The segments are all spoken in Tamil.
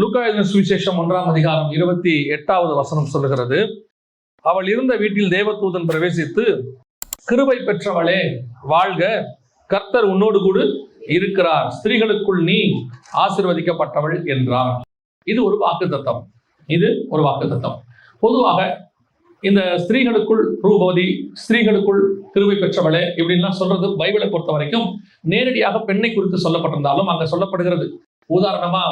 லூக்கா எழுதின சுவிசேஷம் 1ஆம் அதிகாரம் 28வது வசனம் சொல்லுகிறது, அவள் இருந்த வீட்டில் தேவதூதன் பிரவேசித்து, கிருபை பெற்றவளே வாழ்க, கர்த்தர் உன்னோடு கூட இருக்கிறார், ஸ்திரீகளுக்குள் நீ ஆசீர்வதிக்கப்பட்டவள் என்றார். இது ஒரு வாக்குத்தத்தம். பொதுவாக இந்த ஸ்திரீகளுக்குள் ரூபவதி, ஸ்திரீகளுக்குள் கிருபை பெற்றவளே இப்படின்லாம் சொல்றது பைபிளை பொறுத்த வரைக்கும் நேரடியாக பெண்ணை குறித்து சொல்லப்பட்டிருந்தாலும் அங்க சொல்லப்படுகிறது. உதாரணமா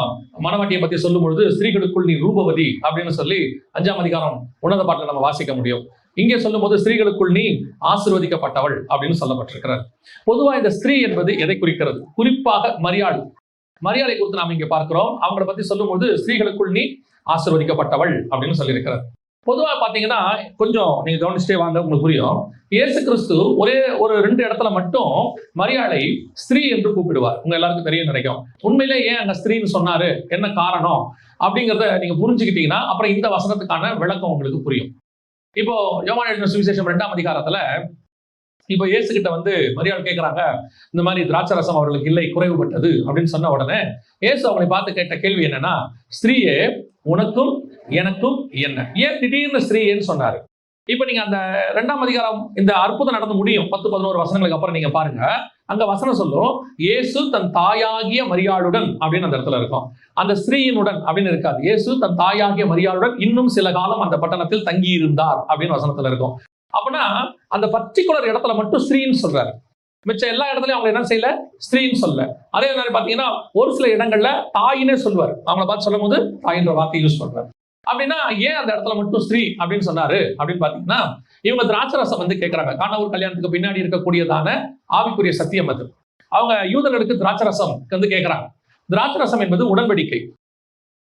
மணவாட்டியை பத்தி சொல்லும் பொழுது ஸ்திரீகளுக்குள் நீ ரூபவதி அப்படின்னு சொல்லி 5ஆம் அதிகாரம் உன்னத பாட்டில் நம்ம வாசிக்க முடியும். இங்கே சொல்லும் போது ஸ்திரீகளுக்குள் நீ ஆசீர்வதிக்கப்பட்டவள் அப்படின்னு சொல்லப்பட்டிருக்கிறார். பொதுவா இந்த ஸ்திரீ என்பது எதை குறிக்கிறது? குறிப்பாக மரியாதை குறித்து நாம் இங்க பார்க்கிறோம். அவங்களை பத்தி சொல்லும் போது ஸ்திரீகளுக்குள் நீ ஆசீர்வதிக்கப்பட்டவள் அப்படின்னு சொல்லியிருக்கிறார். பொதுவாக பார்த்தீங்கன்னா கொஞ்சம் நீங்க கவனிச்சுட்டே வாங்க, உங்களுக்கு புரியும். இயேசு கிறிஸ்து ஒரே ஒரு 2 இடத்துல மட்டும் மரியாதை ஸ்திரீ என்று கூப்பிடுவார். உங்க எல்லாருக்கும் தெரியும் நினைக்கும். உண்மையிலே ஏன் அங்க ஸ்திரீன்னு சொன்னாரு, என்ன காரணம் அப்படிங்கிறத நீங்க புரிஞ்சுக்கிட்டீங்கன்னா அப்புறம் இந்த வசனத்துக்கான விளக்கம் உங்களுக்கு புரியும். இப்போ யோவான் எழுதின சுவிசேஷம் 2ஆம் அதிகாரத்துல இப்போ இயேசு கிட்ட வந்து மரியாள் கேட்கிறாங்க, இந்த மாதிரி திராட்சரசம் அவர்களுக்கு இல்லை, குறைவுபட்டது அப்படின்னு சொன்ன உடனே இயேசு அவங்களை பார்த்து கேட்ட கேள்வி என்னன்னா, ஸ்திரீயே உனக்கும் எனக்கும் என்ன? ஏன் திடீர்னு ஸ்திரீன்னு சொன்னாரு? இப்ப நீங்க அந்த 2ஆம் அதிகாரம் இந்த அற்புதம் நடந்து முடியும் 10-11 வசனங்களுக்கு அப்புறம் நீங்க பாருங்க, அங்க வசனம் சொல்லும், இயேசு தன் தாயாகிய மரியாளுடன் அப்படின்னு அந்த இடத்துல இருக்கும். அந்த ஸ்திரீயினுடன் அப்படின்னு இருக்காது. இயேசு தன் தாயாகிய மரியாளுடன் இன்னும் சில காலம் அந்த பட்டணத்தில் தங்கி இருந்தார் அப்படின்னு வசனத்துல இருக்கும். அப்படின்னா அந்த பர்டிகுலர் இடத்துல மட்டும் ஸ்திரீன்னு சொல்றாரு. மிச்ச எல்லா இடத்துலயும் அவங்க என்ன செய்யல, ஸ்திரீன்னு சொல்ல. அதே மாதிரி பாத்தீங்கன்னா ஒரு சில இடங்கள்ல தாயினே சொல்வார். அவங்கள பார்த்து சொல்லும் போது தாயின்ற வார்த்தை யூஸ் பண்றாரு. அப்படின்னா ஏன் அந்த இடத்துல மட்டும் ஸ்திரீ அப்படின்னு சொன்னாரு அப்படின்னு பாத்தீங்கன்னா, இவங்க திராட்சரசம் வந்து கேட்கறாங்க. கானாவூர் கல்யாணத்துக்கு பின்னாடி இருக்கக்கூடியதான ஆவிக்குரிய சத்தியம் அது. அவங்க யூதர்களுக்கு திராட்சரசம் வந்து கேட்கறாங்க. திராட்சரசம் என்பது உடன்படிக்கை.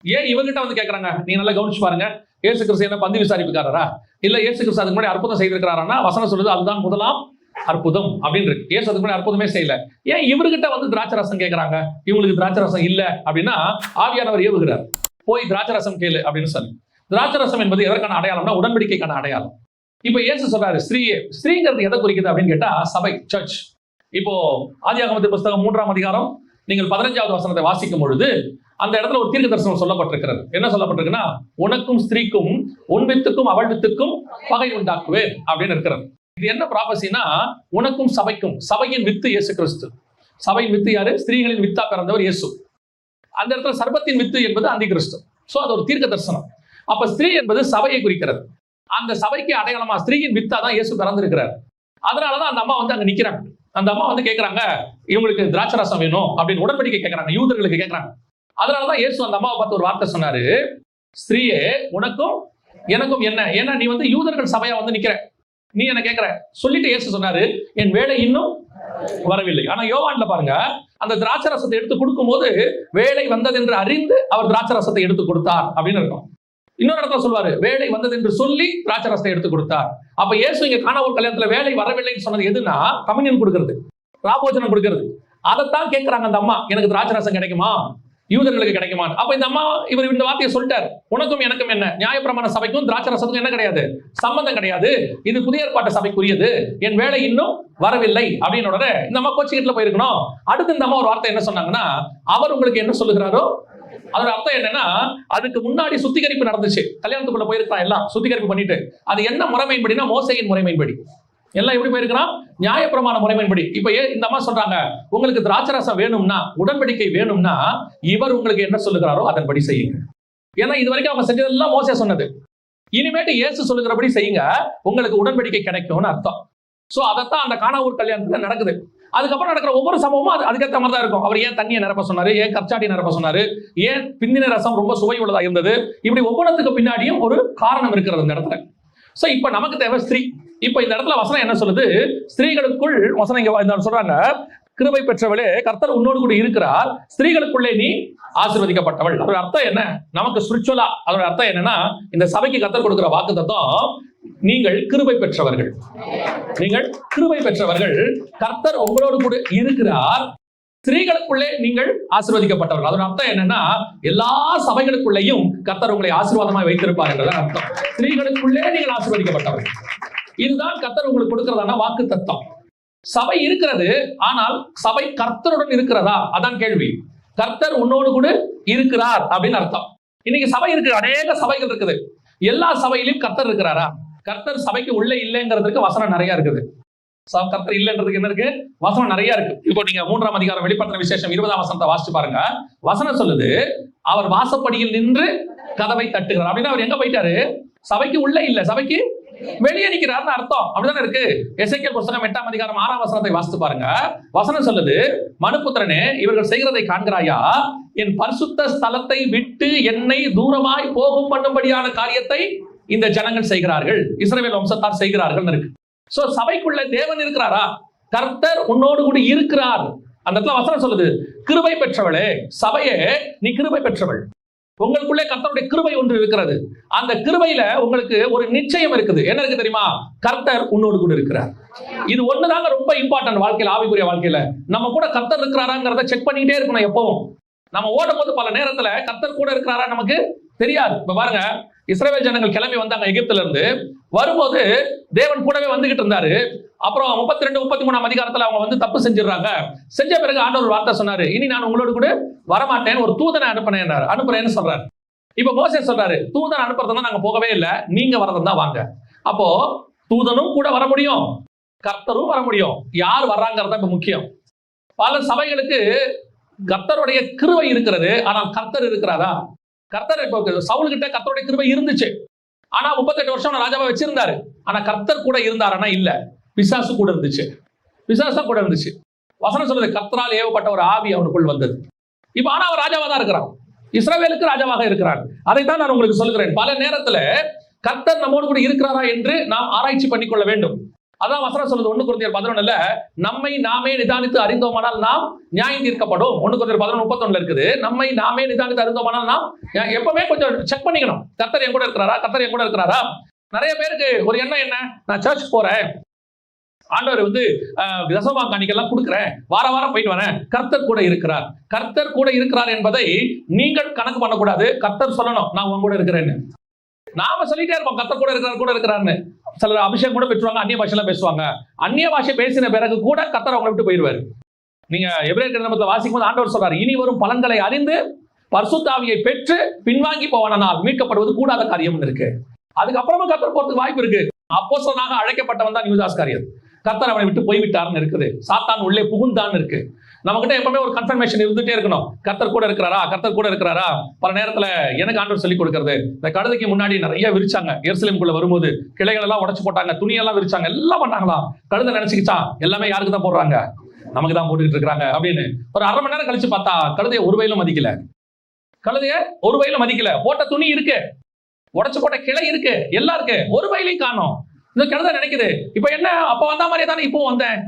ஏன் இவங்கிட்ட வந்து கேட்கறாங்க? நீங்க நல்லா கவனிச்சு பாருங்க. இயேசு கிறிஸ்து என்ன பந்தி விசாரிப்புக்காரரா? இல்ல இயேசு கிறிஸ்து அதுக்கு முன்னாடி அற்புதம் செய்திருக்கிறாரா? வசனம் சொல்லுது அதுதான் முதலாம் அற்புதம் அப்படின்னு இருக்கு. இயேசு அதுக்கு முன்னாடி அற்புதமே செய்யல. ஏன் இவர்கிட்ட வந்து திராட்சரசம் கேட்கறாங்க? இவங்களுக்கு திராட்சரசம் இல்ல அப்படின்னா ஆவியானவர் ஏவுகிறார், போய் திராட்சரசம் கேளு அப்படின்னு சொல்லி. திராட்சரசம் என்பது எதற்கான அடையாளம்னா உடன்படிக்கைக்கான அடையாளம். இப்ப இயேசு சொல்றாரு ஸ்திரீயே. ஸ்திரீங்கிறது எதை குறிக்குது அப்படின்னு கேட்டா சபை, சர்ச். இப்போ ஆதியாகமத்தின் புஸ்தகம் 3ஆம் அதிகாரம் நீங்கள் 15வது வசனத்தை வாசிக்கும் பொழுது அந்த இடத்துல ஒரு தீர்க்க தரிசனம் சொல்லப்பட்டிருக்கிறது. என்ன சொல்லப்பட்டிருக்குன்னா, உனக்கும் ஸ்திரீக்கும் உன் வித்துக்கும் அவள் வித்துக்கும் பகை உண்டாக்குவேன் அப்படின்னு இருக்கிறது. இது என்ன ப்ராபசினா, உனக்கும் சபைக்கும், சபையின் வித்து இயேசு கிறிஸ்து. சபையின் வித்து யாரு? ஸ்திரீகளின் வித்தா பிறந்தவர் இயேசு. அந்த இடத்துல சர்பத்தின் வித்து என்பது அந்தி கிறிஸ்து. சோ அது ஒரு தீர்க்க தரிசனம். அப்ப ஸ்திரீ என்பது சபையை குறிக்கிறது. அந்த சபைக்கு அடையாளமா ஸ்திரீயின் வித்தா தான் இயேசு பிறந்திருக்கிறார். அதனாலதான் அந்த அம்மா வந்து அங்க நிக்கிறாங்க. அந்த அம்மா வந்து கேட்கறாங்க, இவங்களுக்கு திராட்சரசம் வேணும் அப்படின்னு உடன்படிக்கை கேட்கறாங்க, யூதர்களுக்கு கேட்கறாங்க. அதனாலதான் இயேசு அந்த அம்மாவை பார்த்து ஒரு வார்த்தை சொன்னாரு, ஸ்திரீயே உனக்கும் எனக்கும் என்ன? ஏன்னா நீ வந்து யூதர்கள் சபையா வந்து நிக்கிற, நீ என்ன கேட்கிற சொல்லிட்டு இயேசு சொன்னாரு, என் வேலை இன்னும் வரவில்லை. ஆனா யோவான்ல பாருங்க, அந்த திராட்சரசத்தை எடுத்து கொடுக்கும் போது வேலை வந்தது என்று அறிந்து அவர் திராட்சரசத்தை எடுத்து கொடுத்தார் அப்படின்னு இருக்கும். இன்னொரு இடத்துல சொல்வாரு, வேலை வந்தது என்று சொல்லி திராட்சரசத்தை எடுத்து கொடுத்தார். அப்ப இயேசு இங்க கானாவூர் கல்யாணத்துல வேலை வரவில்லைன்னு சொன்னது எதுனா, கம்யூனியன் கொடுக்கிறது, ராபோஜனம் கொடுக்கிறது. அதைத்தான் கேட்கிறாங்க அந்த அம்மா, எனக்கு திராட்சரசம் கிடைக்குமா, யூதர்களுக்கு கிடைக்குமா? அப்ப இந்த அம்மா இவர் இந்த வார்த்தையை சொல்லிட்டார், உனக்கும் எனக்கும் என்ன? நியாயப்பிரமாண சபைக்கும் திராட்சரசத்துக்கும் என்ன கிடையாது, சம்பந்தம் கிடையாது, இது புதிய ஏற்பாட்டு சபைக்குரியது, என் வேலை இன்னும் வரவில்லை அப்படின்னு உடனே இந்த அம்மா கோச்சிக்கிட்டுல போயிருக்கணும். அடுத்து இந்த அம்மா ஒரு வார்த்தை என்ன சொன்னாங்கன்னா, அவர் உங்களுக்கு என்ன சொல்லுகிறாரோ அதோட அர்த்தம் என்னன்னா, அதுக்கு முன்னாடி சுத்திகரிப்பு நடந்துச்சு, கல்யாணத்துக்குள்ள போயிருக்கான், எல்லாம் சுத்திகரிப்பு பண்ணிட்டு, அது என்ன முறைமையின்படினா மோசையின் முறைமையின்படி எல்லாம் எப்படி போயிருக்கிறான், நியாயப்பிரமாண முறைமையின்படி. இப்ப இந்த அம்மா சொல்றாங்க, உங்களுக்கு திராட்சரசம் வேணும்னா, உடன்படிக்கை வேணும்னா, இவர் உங்களுக்கு என்ன சொல்லுகிறாரோ அதன்படி செய்யுங்க. ஏன்னா இது வரைக்கும் அவங்க செஞ்சதெல்லாம் மோசே சொன்னது, இனிமேட்டு இயேசு சொல்லுகிறபடி செய்யுங்க, உங்களுக்கு உடன்படிக்கை கிடைக்கும்னு அர்த்தம். சோ அதைத்தான் அந்த கானாவூர் கல்யாணத்துல நடக்குது. அதுக்கப்புறம் நடக்கிற ஒவ்வொரு சம்பவமும் அதுக்கேற்ற மாதிரி தான் இருக்கும். அவர் ஏன் தண்ணியை நிரப்ப சொன்னாரு, ஏன் கற்சாடி நிரப்ப சொன்னாரு, ஏன் பிந்தின ரசம் ரொம்ப சுவை உள்ளதா இருந்தது, இப்படி ஒவ்வொருத்துக்கு பின்னாடியும் ஒரு காரணம் இருக்கிறது இந்த இடத்துல. சோ இப்ப நமக்கு தேவை ஸ்திரீ. இப்ப இந்த இடத்துல வசனம் என்ன சொல்லுது, ஸ்திரீகளுக்குள் வசனம் இங்க சொல்றாங்க, கிருபை பெற்றவளே கர்த்தர் உன்னோடு கூட இருக்கிறார், ஸ்திரீகளுக்குள்ளே நீ ஆசீர்வதிக்கப்பட்டவள். அதோட அர்த்தம் என்ன? நமக்கு ஸ்பிரிச்சுவலா அதோட அர்த்தம் என்னன்னா, இந்த சபைக்கு கர்த்தர் கொடுக்கிற வாக்குத்தத்தம், நீங்கள் கிருபை பெற்றவர்கள், நீங்கள் கிருபை பெற்றவர்கள், கர்த்தர் உங்களோடு கூட இருக்கிறார், ஸ்திரீகளுக்குள்ளே நீங்கள் ஆசீர்வதிக்கப்பட்டவர்கள். அதோட அர்த்தம் என்னன்னா, எல்லா சபைகளுக்குள்ளேயும் கர்த்தர் உங்களை ஆசீர்வாதமாக வைத்திருப்பார் என்றதான் அர்த்தம். ஸ்திரீகளுக்குள்ளே நீங்கள் ஆசீர்வதிக்கப்பட்டவர்கள், இதுதான் கர்த்தர் உங்களுக்கு கொடுக்கிறதான வாக்கு தத்தம். சபை இருக்கிறது, ஆனால் சபை கர்த்தருடன் இருக்கிறதா? அதான் கேள்வி. கர்த்தர் உன்னோடு கூட இருக்கிறார் அப்படின்னு அர்த்தம். இன்னைக்கு சபை இருக்கு, அநேக சபைகள் இருக்குது. எல்லா சபையிலும் கர்த்தர் இருக்கிறாரா? கர்த்தர் சபைக்கு உள்ளே இல்லைங்கிறதுக்கு வசனம் நிறைய இருக்குது. கர்த்தர் இல்லைன்றதுக்கு என்ன இருக்கு? வசனம் நிறைய இருக்கு. இப்போ நீங்க 3ஆம் அதிகாரம் வெளிப்படுத்தின விசேஷம் 20ஆம் வசனத்தை வாசிச்சு பாருங்க. வசனம் சொல்லுது, அவர் வாசப்படியில் நின்று கதவை தட்டுகிறார். அப்படின்னா அவர் எங்க போயிட்டாரு? சபைக்கு உள்ளே இல்ல, சபைக்கு வெளியே நிக்கிறார்னு அர்த்தம். அப்படிதானே இருக்கு. எசேக்கியேல் புத்தகம் 8ஆம் அதிகாரம் 6ஆம் வசனத்தை வாசித்து பாருங்க. வசனம் சொல்லுது, மனுபுத்திரனே, இவர்கள் செய்கிறதை காண்கிறாயா? என் பரிசுத்த ஸ்தலத்தை விட்டு என்னை தூரமாய் போகும் பண்ணும்படியான காரியத்தை இந்த ஜனங்கள் செய்கிறார்கள், இஸ்ரவேல் வம்சத்தார் செய்கிறார்கள் இருக்கு. சோ சபைக்குள்ள தேவன் இருக்கிறாரா? கர்த்தர் உன்னோடு கூட இருக்கிறார். அந்த இடத்துல வசனம் சொல்லுது, கிருபை பெற்றவளே, சபையே நீ கிருபை பெற்றவள். உங்களுக்குள்ளே கர்த்தருடைய கிருபை ஒன்று இருக்கிறது. அந்த கிருபையில உங்களுக்கு ஒரு நிச்சயம் இருக்குது. என்ன இருக்கு தெரியுமா? கர்த்தர் உன்னோடு கூட இருக்கிறார். இது ஒண்ணுதாங்க ரொம்ப இம்பார்ட்டன்ட் வாழ்க்கையில, ஆவிக்குரிய வாழ்க்கையில. நம்ம கூட கர்த்தர் இருக்கிறாராங்கிறத செக் பண்ணிட்டே இருக்கணும் எப்பவும். நம்ம ஓடும் போது பல நேரத்துல கர்த்தர் கூட இருக்கிறாரா நமக்கு தெரியாது. இப்ப பாருங்க, இஸ்ரவேல் ஜனங்கள் கிளம்பி வந்தாங்க எகிப்துல இருந்து. வரும்போது தேவன் கூடவே வந்துகிட்டு இருந்தாரு. அப்புறம் 32, 33ஆம் அதிகாரத்துல அவங்க வந்து தப்பு செஞ்சிடறாங்க. செஞ்ச பிறகு ஆண்டவர் ஒரு வார்த்தை சொன்னாரு, இனி நான் உங்களோட கூட வரமாட்டேன், ஒரு தூதனை அனுப்புறேன்னு சொல்றாரு. இப்ப மோசே சொல்றாரு, தூதனை அனுப்புறதுனா நாங்க போகவே இல்லை, நீங்க வரதான் வாங்க. அப்போ தூதனும் கூட வர முடியும், கர்த்தரும் வர முடியும். யார் வர்றாங்கிறத இப்ப முக்கியம். பல சபைகளுக்கு கர்த்தருடைய கிருபை இருக்கிறது, ஆனால் கர்த்தர் இருக்கிறாரா? கர்த்தர் இப்ப சவுல்கிட்ட கர்த்தருடைய கிருபை இருந்துச்சு, ஆனா 38 வருஷம் ராஜாவா வச்சிருந்தாரு. ஆனா கர்த்தர் கூட இருந்தாருன்னா இல்ல, பிசாசு கூட இருந்துச்சு. பிசாசு கூட இருந்துச்சு. வசனம் சொல்றது, கர்த்தரால் ஏவப்பட்ட ஒரு ஆவி அவனுக்குள் வந்தது. இப்ப ஆனா அவர் ராஜாவா தான் இருக்கிறான், இஸ்ரவேலுக்கு ராஜாவாக இருக்கிறார். அதைத்தான் நான் உங்களுக்கு சொல்லுகிறேன். பல நேரத்துல கர்த்தர் நம்மோடு கூட இருக்கிறாரா என்று நாம் ஆராய்ச்சி பண்ணிக்கொள்ள வேண்டும். அதான் வசனம் சொல்லுது 1 கொரிந்தியர் 11 நம்மை நாமே நிதானித்து அறிந்தோமானால் நாம் நியாயம் தீர்க்கப்படும். 1 கொரிந்தியர் 11:31 இருக்குது. நம்மை நாமே நிதானித்து அறிந்தோமானால் நாம் எப்பவுமே கொஞ்சம் செக் பண்ணிக்கணும். கர்த்தர் என் கூட இருக்கிறாரா? கர்த்தர் என் கூட இருக்கிறாரா? நிறைய பேருக்கு ஒரு எண்ணம் என்ன, நான் சர்ச் போறேன், ஆண்டவர் வந்து தசம காணிக்கெல்லாம் கொடுக்குறேன், வார வாரம் போயிட்டு வரேன், கர்த்தர் கூட இருக்கிறார். கர்த்தர் கூட இருக்கிறார் என்பதை நீங்கள் கணக்கு பண்ணக்கூடாது. கர்த்தர் சொல்லணும், நான் உங்க கூட இருக்கிறேன்னு. நாம சொல்லிட்டே இருப்போம், கர்த்தர் கூட இருக்கிறாருன்னு. சிலர் அபிஷேகம் கூட பெற்றுவாங்க, அந்நிய பாஷையெல்லாம் பேசுவாங்க. அந்நிய பாஷை பேசின பிறகு கூட கர்த்தர் அவங்களை விட்டு போயிடுவாரு. நீங்க எபிரேயர் நிருபத்தில் வாசிக்கும் போது ஆண்டவர் சொல்றாரு, இனி வரும் பலன்களை அறிந்து பரிசுத்த ஆவியை பெற்று பின்வாங்கி போவானால் மீட்கப்படுவது கூடாத காரியம் இருக்கு. அதுக்கப்புறமா கர்த்தர் போறதுக்கு வாய்ப்பு இருக்கு. அப்போஸ்தலனாக அழைக்கப்பட்டவன் தான் யூதாஸ் காரியர். கர்த்தர் அவனை விட்டு போய்விட்டார்னு இருக்குது. சாத்தான் உள்ளே புகுந்தான் இருக்கு. நம்மகிட்ட எப்பவுமே ஒரு கன்ஃபர்மேஷன் இருந்துட்டே இருக்கணும், கர்த்தர் கூட இருக்கிறாரா, கர்த்தர் கூட இருக்கிறாரா. பல நேரத்துல எனக்கு ஆண்டவர் சொல்லி கொடுக்கிறது, இந்த கழுதைக்கு முன்னாடி நிறைய விரிச்சாங்க. எருசலேமுக்குள்ள வரும்போது கிளைகள் எல்லாம் உடைச்சு போட்டாங்க, துணியெல்லாம் விரிச்சாங்க, எல்லாம் பண்ணாங்களாம். கழுதை நினைச்சுக்கிச்சான் எல்லாமே யாருக்கு தான் போடுறாங்க, நமக்கு தான் போட்டுக்கிட்டு இருக்காங்க அப்படின்னு. ஒரு 1/2 மணி நேரம் கழிச்சு பார்த்தா கழுதையை ஒரு வயலும் மதிக்கல. கழுதைய ஒரு வயலும் மதிக்கல. போட்ட துணி இருக்கு, உடைச்சு போட்ட கிளை இருக்கு, எல்லாம் இருக்கு, ஒரு வயலையும் காணோம். இந்த கழுதை நினைக்குது, இப்ப என்ன அப்ப வந்த மாதிரியே தானே இப்போ வந்தேன்,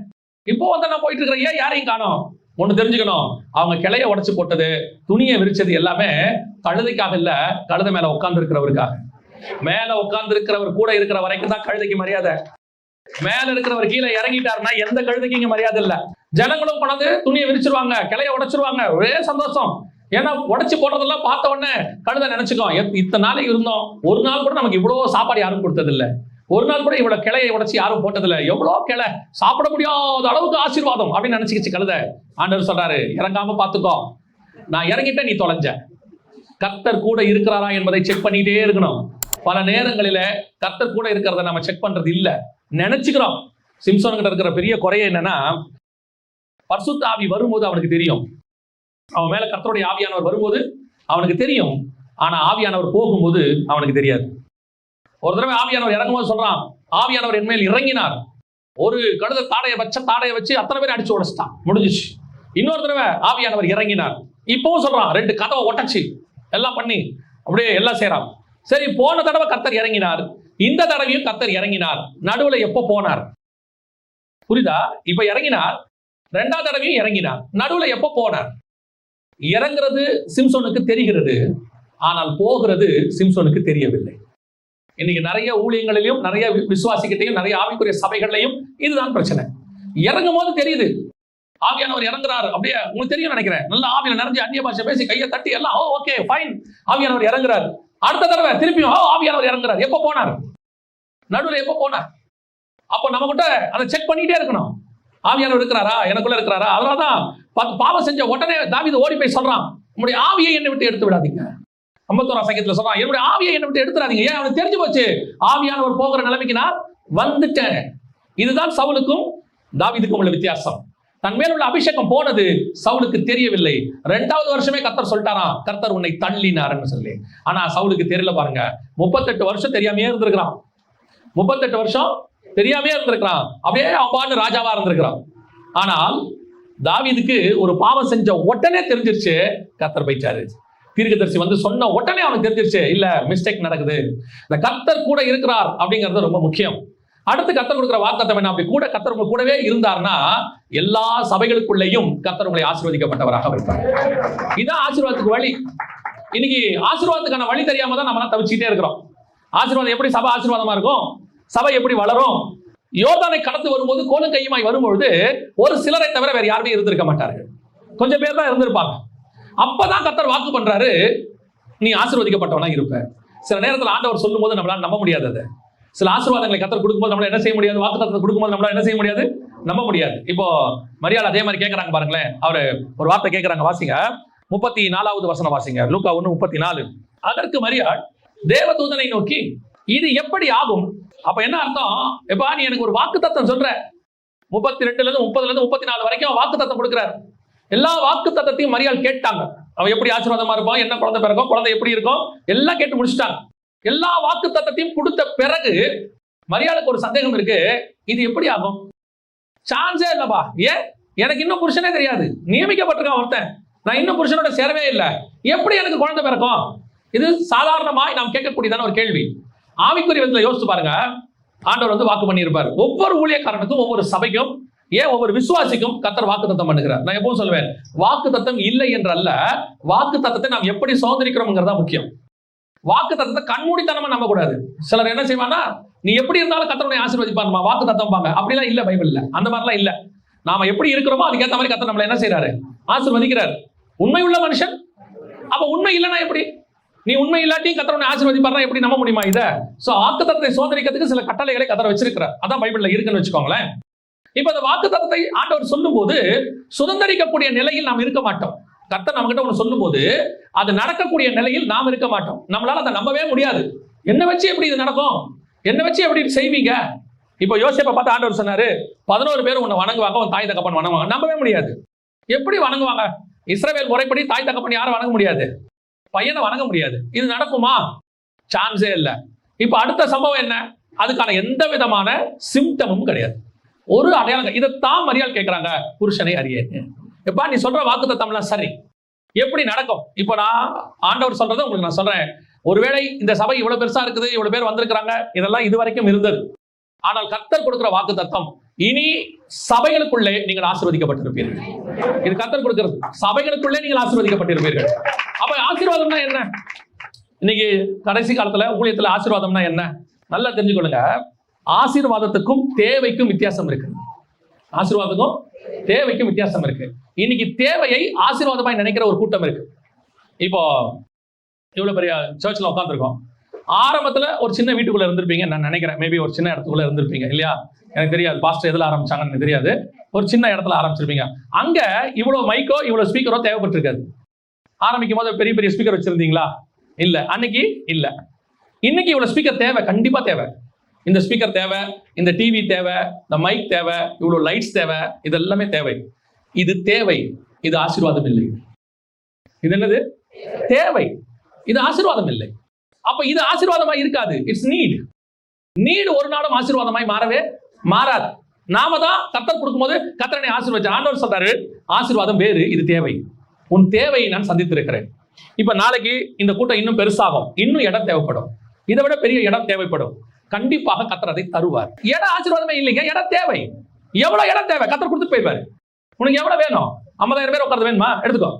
நான் போயிட்டு இருக்கிறேன், ஏன் யாரையும் காணோம். ஒண்ணு தெரிஞ்சுக்கணும், அவங்க கிளைய உடைச்சு போட்டது, துணியை விரிச்சது எல்லாமே கழுதைக்காக இல்ல, கழுதை மேல உட்கார்ந்து இருக்கிறவருக்காக. மேல உட்கார்ந்து இருக்கிறவர் கூட இருக்கிற வரைக்கும் தான் கழுதைக்கு மரியாதை. மேல இருக்கிறவர் கீழே இறங்கிட்டாருன்னா எந்த கழுதைக்கு இங்க மரியாதை இல்ல. ஜனங்களும் கொண்டாந்து துணியை விரிச்சிருவாங்க, கிளைய உடைச்சிருவாங்க, ஒரே சந்தோஷம். ஏன்னா உடைச்சு போட்டதெல்லாம் பார்த்த உடனே கழுதை நினைச்சுக்கோ, இத்தனை நாளைக்கு இருந்தோம், ஒரு நாள் கூட நமக்கு இவ்வளவு சாப்பாடு யாரும் கொடுத்தது இல்ல, ஒரு நாள் கூட இவ்வளவு கிளையை உடைச்சு யாரும் போட்டதில்லை, எவ்வளவு கிளை, சாப்பிட முடியாத அளவுக்கு ஆசீர்வாதம் அப்படின்னு நினைச்சுக்கிச்சு கழுதை. ஆண்டவர் சொல்றாரு, இறங்காம பாத்துக்கோ, நான் இறங்கிட்டேன், நீ தொலைஞ்ச. கர்த்தர் கூட இருக்கிறாரா என்பதை செக் பண்ணிட்டே இருக்கணும். பல நேரங்களில கர்த்தர் கூட இருக்கிறத நம்ம செக் பண்றது இல்ல, நினைச்சுக்கிறோம். சிம்சோன்கிட்ட இருக்கிற பெரிய குறைய என்னன்னா, பரிசுத்த ஆவி வரும்போது அவனுக்கு தெரியும், அவன் மேல கர்த்தருடைய ஆவியானவர் வரும்போது அவனுக்கு தெரியும், ஆனா ஆவியானவர் போகும்போது அவனுக்கு தெரியாது. ஒரு தடவை ஆவியானவர் இறங்கும்போது சொல்றான், ஆவியானவர் என் மேல் இறங்கினார், ஒரு கழுதை தாடையை வச்சு அத்தனை பேர் அடிச்சு உடைச்சிட்டான், முடிஞ்சிச்சு. இன்னொரு தடவை ஆவியானவர் இறங்கினார், இப்பவும் சொல்றான், 2 கதவை ஒட்டச்சு எல்லாம் பண்ணி அப்படியே எல்லாம் செய்யறான். சரி, போன தடவை கர்த்தர் இறங்கினார், இந்த தடவையும் கர்த்தர் இறங்கினார், நடுவுல எப்ப போனார்? புரியுதா? இப்ப இறங்கினார், 2வது தடவையும் இறங்கினார், நடுவுல எப்ப போனார்? இறங்குறது சிம்சோனுக்கு தெரிகிறது, ஆனால் போகிறது சிம்சோனுக்கு தெரியவில்லை. இன்னைக்கு நிறைய ஊழியங்களிலும் நிறைய விசுவாசிக்கிட்டையும் நிறைய ஆவிக்குரிய சபைகளையும் இதுதான் பிரச்சனை. இறங்கும் போது தெரியுது ஆவியானவர் இறங்குறாரு, அப்படியே உங்களுக்கு தெரியும் நினைக்கிறேன், நல்ல ஆவியில நிறைஞ்சு அந்நிய பாஷை பேசி கையை தட்டி எல்லாம் ஓகே ஃபைன், ஆவியானவர் இறங்குறாரு. அடுத்த தடவை திருப்பியும் ஆவியானவர் இறங்குறாரு, எப்ப போனார்? நடுவில் எப்ப போனார்? அப்போ நம்ம கிட்ட அதை செக் பண்ணிட்டே இருக்கணும், ஆவியானவர் இருக்கிறாரா, எனக்குள்ள இருக்கிறாரா. அதனாலதான் பாவம் செஞ்ச உடனே தாவீது ஓடி போய் சொல்றான், உங்களுடைய ஆவியை என்னை விட்டு எடுத்து விடாதீங்க, 51 சங்கீதத்துல சொல்றான், என்னுடைய ஆவியை என்னை விட்டு எடுத்துறாதீங்க. ஏன்? அவனுக்கு தெரிஞ்சு போச்சு, ஆவியானவர் போகிற நிலைமைக்கு நான் வந்துட்டேன். இதுதான் சவுலுக்கும் தாவீதுக்கும் உள்ள வித்தியாசம். தன் மேல் உள்ள அபிஷேகம் போனது சவுலுக்கு தெரியவில்லை. 2வது வருஷமே கர்த்தர் சொல்லிட்டாராம், கர்த்தர் உன்னை தள்ளினார்னு சொல்லி. ஆனா சவுலுக்கு தெரியல பாருங்க. 38 வருஷம் தெரியாமையே இருந்திருக்கிறான். 38 வருஷம் தெரியாமே இருந்திருக்கிறான். அப்படியே அம்பான்னு ராஜாவா இருந்திருக்கிறான். ஆனால் தாவீதுக்கு ஒரு பாவம் செஞ்ச உடனே தெரிஞ்சிருச்சு, கர்த்தர் போயிட்டாரு. தீர்க்கதரிசி வந்து சொன்ன உடனே அவனுக்கு தெரிஞ்சிருச்சு, இல்ல மிஸ்டேக் நடக்குது, இந்த கர்த்தர் கூட இருக்கிறார் அப்படிங்கிறது ரொம்ப முக்கியம். அடுத்து கர்த்தர் கொடுக்கிற வாக்குத்தத்தம் என்ன? அப்படி கூட கர்த்தர் உங்க கூடவே இருந்தார்னா எல்லா சபைகளுக்குள்ளேயும் கர்த்தர் உங்களை ஆசீர்வதிக்கப்பட்டவராக வைப்பார். இதான் ஆசீர்வாதத்துக்கு வழி. இன்னைக்கு ஆசீர்வாதத்துக்கான வழி தெரியாம தான் நம்ம தவிச்சுட்டே இருக்கிறோம். ஆசீர்வாதம் எப்படி சபை ஆசீர்வாதமா இருக்கும்? சபை எப்படி வளரும்? யோர்தானை கடந்து வரும்போது கோலும் கையுமாய் வரும்பொழுது ஒரு சிலரை தவிர வேற யாருமே இருந்திருக்க மாட்டார்கள். கொஞ்சம் பேர் தான் இருந்திருப்பாங்க. அப்பதான் கர்த்தர் வாக்கு பண்றாரு, நீ ஆசீர்வதிக்கப்பட்டவனா இருப்ப. சில நேரத்தில் ஆண்டவர் சொல்லும் போது நம்மளால நம்ப முடியாது. அது சில ஆசீர்வாதங்களை கர்த்தர் கொடுக்கும்போது நம்மளால என்ன செய்ய முடியாது? வாக்குத்தத்தத்தை கொடுக்கும்போது நம்மளால என்ன செய்ய முடியாது? நம்ப முடியாது. இப்போ மரியாள் அதே மாதிரி கேட்கறாங்க பாருங்களேன். அவரு ஒரு வார்த்தை கேட்கறாங்க, வாசிங்க. 34வது வசனம் வாசிங்க. லூக்கா 1:34. அதற்கு மரியாள் தேவதூதனை நோக்கி, இது எப்படி ஆகும்? அப்ப என்ன அர்த்தம்? எப்பா நீ எனக்கு ஒரு வாக்குத்தத்தம் சொல்ற. 32ல இருந்து 30ல இருந்து 34 வரைக்கும் வாக்குத்தத்தம் கொடுக்கிறார். எல்லா வாக்குத்தத்தத்தையும் மரியாள் கேட்டாங்க. அவன் எப்படி ஆசீர்வாதமா இருப்பான், என்ன குழந்தை பிறக்கும், குழந்தை எப்படி இருக்கும், எல்லாம் கேட்டு முடிச்சுட்டாங்க. எல்லா வாக்குத்தத்தத்தையும் கொடுத்த பிறகு மரியாளுக்கு ஒரு சந்தேகம் இருக்கு, இது எப்படி ஆகும்? சான்ஸே இல்லப்பா. ஏன்? எனக்கு இன்னும் புருஷனே தெரியாது, நியமிக்கப்பட்டிருக்கான் ஒருத்தன், நான் இன்னும் புருஷனோட சேரவே இல்லை, எப்படி எனக்கு குழந்தை பிறக்கும்? இது சாதாரணமாய் நாம் கேட்கக்கூடியதான ஒரு கேள்வி. ஆவிக்குரிய விதத்துல யோசிச்சு பாருங்க. ஆண்டவர் வந்து வாக்கு பண்ணியிருப்பார். ஒவ்வொரு ஊழியக்காரனுக்கும், ஒவ்வொரு சபைக்கும், ஏன் ஒவ்வொரு விசுவாசிக்கும் கர்த்தர் வாக்கு தத்தம் பண்ணுகிறார். நான் எப்பவும் சொல்வேன், வாக்கு தத்தம் இல்லை என்றல்ல, வாக்கு தத்தத்தை நாம் எப்படி சுதந்திரிக்கிறோம்ங்கிறதா முக்கியம். வாக்கு தத்தத்தை கண்மூடித்தனமா நம்ப கூடாது. சிலர் என்ன செய்வானா, நீ எப்படி இருந்தாலும் கர்த்தருடைய ஆசீர்வதிப்பாருமா, வாக்கு தத்தம் பாங்க. அப்படிலாம் இல்ல பைபிள்ல, அந்த மாதிரிலாம் இல்ல. நாம எப்படி இருக்கிறோமோ அதுக்கேற்ற மாதிரி கர்த்தர் நம்மளை என்ன செய்யறாரு? ஆசீர்வதிக்கிறார். உண்மை உள்ள மனுஷன். அப்ப உண்மை இல்லைன்னா எப்படி? நீ உண்மை இல்லாட்டி கர்த்தருடைய ஆசீர்வதிப்பாருன்னா எப்படி நம்ப முடியுமா? இத வாக்குத்தத்தத்தை சோதரிக்கிறதுக்கு சில கட்டளைகளை கர்த்தர் வச்சிருக்கிறார். அதான் பைபிள்ல இருக்குன்னு வச்சுக்கோங்களேன். இப்ப அந்த வாக்குத்தத்தத்தை ஆண்டவர் சொல்லும் போது சுதந்திரிக்கக்கூடிய நிலையில் நாம் இருக்க மாட்டோம். கர்த்தர் நம்ம கிட்ட ஒண்ணு சொல்லும் போது அது நடக்கக்கூடிய நிலையில் நாம் இருக்க மாட்டோம். நம்மளால அதை நம்பவே முடியாது. என்ன வச்சு எப்படி இது நடக்கும்? என்ன வச்சு எப்படி செய்வீங்க? இப்ப யோசேப்பை பார்த்து ஆண்டவர் சொன்னாரு, 11 பேர் உன்னை வணங்குவாங்க, உன் தாய் தகப்பன் வணங்குவாங்க. நம்பவே முடியாது. எப்படி வணங்குவாங்க? இஸ்ரவேல் முறைப்படி தாய் தகப்பன் யாரும் வணங்க முடியாது, பையனை வணங்க முடியாது. இது நடக்குமா? சான்ஸே இல்லை. இப்ப அடுத்த சம்பவம் என்ன? அதுக்கான எந்த விதமான சிம்டமும் கிடையாது. ஒரு அடையாளம். இதைத்தான் மரியாள் கேட்கிறாங்க, புருஷனை அறியேன்னு. எப்பா நீ சொல்ற வாக்குத்தத்தம்லாம் சரி, எப்படி நடக்கும்? இப்ப நான் ஆண்டவர் சொல்றதை உங்களுக்கு நான் சொல்றேன். ஒருவேளை இந்த சபை இவ்வளவு பெருசா இருக்குது, இவ்வளவு பேர் வந்திருக்கிறாங்க, இதெல்லாம் இதுவரைக்கும் இருந்தது. ஆனால் கர்த்தர் கொடுக்கிற வாக்குத்தத்தம், இனி சபைகளுக்குள்ளே நீங்கள் ஆசீர்வதிக்கப்பட்டிருப்பீர்கள். இது கர்த்தர் கொடுக்கிறது. சபைகளுக்குள்ளே நீங்கள் ஆசீர்வதிக்கப்பட்டிருப்பீர்கள். அப்ப ஆசீர்வாதம்னா என்ன? இன்னைக்கு கடைசி காலத்துல ஊழியத்துல ஆசீர்வாதம்னா என்ன? நல்லா தெரிஞ்சுக்கொள்ளுங்க. ஆசீர்வாதத்துக்கும் தேவைக்கும் வித்தியாசம் இருக்கு. ஆசீர்வாதத்துக்கும் தேவைக்கும் வித்தியாசம் இருக்கு. இன்னைக்கு தேவையை ஆசீர்வாதமாய் நினைக்கிற ஒரு கூட்டம் இருக்கு. இப்போ இவ்வளவு பெரிய சர்ச்ல உட்காந்துருக்கோம். ஆரம்பத்துல ஒரு சின்ன வீட்டுக்குள்ள இருந்திருப்பீங்க நான் நினைக்கிறேன். மேபி ஒரு சின்ன இடத்துக்குள்ள இருந்திருப்பீங்க இல்லையா? எனக்கு தெரியாது பாஸ்டர் எதுல ஆரம்பிச்சாங்கன்னு தெரியாது. ஒரு சின்ன இடத்துல ஆரம்பிச்சிருப்பீங்க. அங்க இவ்வளவு மைக்கோ இவ்வளவு ஸ்பீக்கரோ தேவைப்பட்டிருக்காது. ஆரம்பிக்கும் போது பெரிய பெரிய ஸ்பீக்கர் வச்சிருந்தீங்களா? இல்ல. அன்னைக்கு இல்ல. இன்னைக்கு இவ்வளவு ஸ்பீக்கர் தேவை, கண்டிப்பா தேவை. இந்த ஸ்பீக்கர் தேவை, இந்த டிவி தேவை, இந்த மைக் தேவை, இவ்வளவு லைட்ஸ் தேவை, இது எல்லாமே தேவை. இது தேவை, இது ஆசீர்வாதம் இல்லை. இது என்னது? தேவை, இது ஆசீர்வாதம் இல்லை. அப்ப இது ஆசீர்வாதமாய் இருக்காது. It's NEET. நீடு ஒரு நாளும் ஆசீர்வாதமாய் மாறவே மாறாது. நாம தான் கர்த்தர் கொடுக்கும்போது கர்த்தரை ஆசீர்வதிச்சு. ஆண்டவர் சொல்றாரு, ஆசீர்வாதம் வேறு, இது தேவை. உன் தேவையை நான் சந்தித்திருக்கிறேன். இப்ப நாளைக்கு இந்த கூட்டம் இன்னும் பெருசாகும், இன்னும் இடம் தேவைப்படும், இதை விட பெரிய இடம் தேவைப்படும். கண்டிப்பாக கர்த்தர் அதை தருவார். இடம் ஆசீர்வாதமே இல்லைங்க, இடம் தேவை. எவ்வளவு இடம் தேவை கர்த்தர் கொடுத்து போய்வாரு. உனக்கு எவ்வளவு வேணும்? 50,000 பேர் உட்கார்ந்து வேணுமா? எடுத்துக்கோ.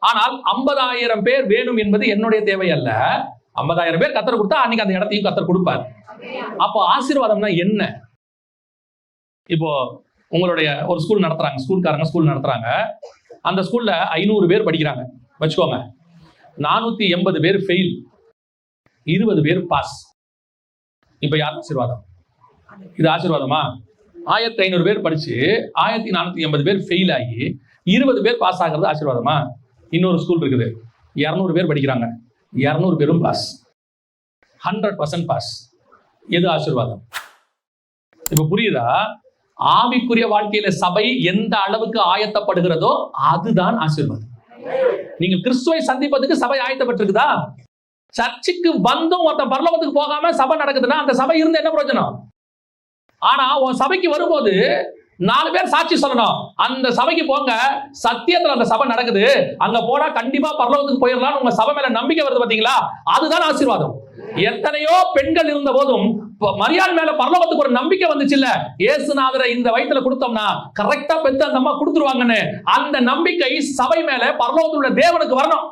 ஆனால் 50,000 பேர் வேணும் என்பது என்னுடைய தேவை அல்ல. 50,000 பேர் கர்த்தர் கொடுத்தா அன்னைக்கு அந்த இடத்தையும் கர்த்தர் கொடுப்பார். அப்போ ஆசீர்வாதம்னா என்ன? இப்போ உங்களுடைய ஒரு ஸ்கூல் நடத்துறாங்க, ஸ்கூல்காரங்க ஸ்கூல் நடத்துறாங்க. அந்த ஸ்கூல்ல 500 பேர் படிக்கிறாங்க வச்சுக்கோங்க. 480 பேர் ஃபெயில், 20 பேர் பாஸ். இப்ப யார் ஆசீர்வாதம்? இது ஆசீர்வாதமா? 1500 பேர் படிச்சு 1480 பேர் ஃபெயில் ஆகி 20 பேர் பாஸ் ஆகிறது ஆசீர்வாதமா? இன்னொரு ஸ்கூல் இருக்குது, 200 பேர் படிக்கிறாங்க, 200 பேரும் பாஸ், 100% பாஸ். எது ஆசீர்வாதம்? இப்ப புரியுதா? ஆவிக்குரிய வாழ்க்கையில சபை எந்த அளவுக்கு ஆயத்தப்படுகிறதோ அதுதான் ஆசீர்வாதம். நீங்க கிறிஸ்துவை சந்திப்பதற்கு சபை ஆயத்தப்பட்டிருக்குதா? சர்ச்சுக்கு வந்தும் ஒருத்தன் பரலோகத்துக்கு போகாம சபை நடக்குதுன்னா அந்த சபை இருந்து என்ன பிரயோஜனம்? ஆனா உன் சபைக்கு வரும்போது 4 பேர் சாட்சி சொல்லணும், அந்த சபைக்கு போங்க, சத்தியத்துல அந்த சபை நடக்குது, அங்க போனா கண்டிப்பா பரலோகத்துக்கு போயிடலாம், உங்க சபை மேல நம்பிக்கை வருது பாத்தீங்களா? அதுதான் ஆசீர்வாதம். எத்தனையோ பெண்கள் இருந்த போதும் மரியாள் மேல பரலோகத்துக்கு ஒரு நம்பிக்கை வந்துச்சு இல்ல, இயேசுநாதரை இந்த வயித்துல கொடுத்தோம்னா கரெக்டா பெத்து அந்த அம்மா கொடுத்துருவாங்கன்னு. அந்த நம்பிக்கை சபை மேல பரலோகத்தில் உள்ள தேவனுக்கு வரணும்.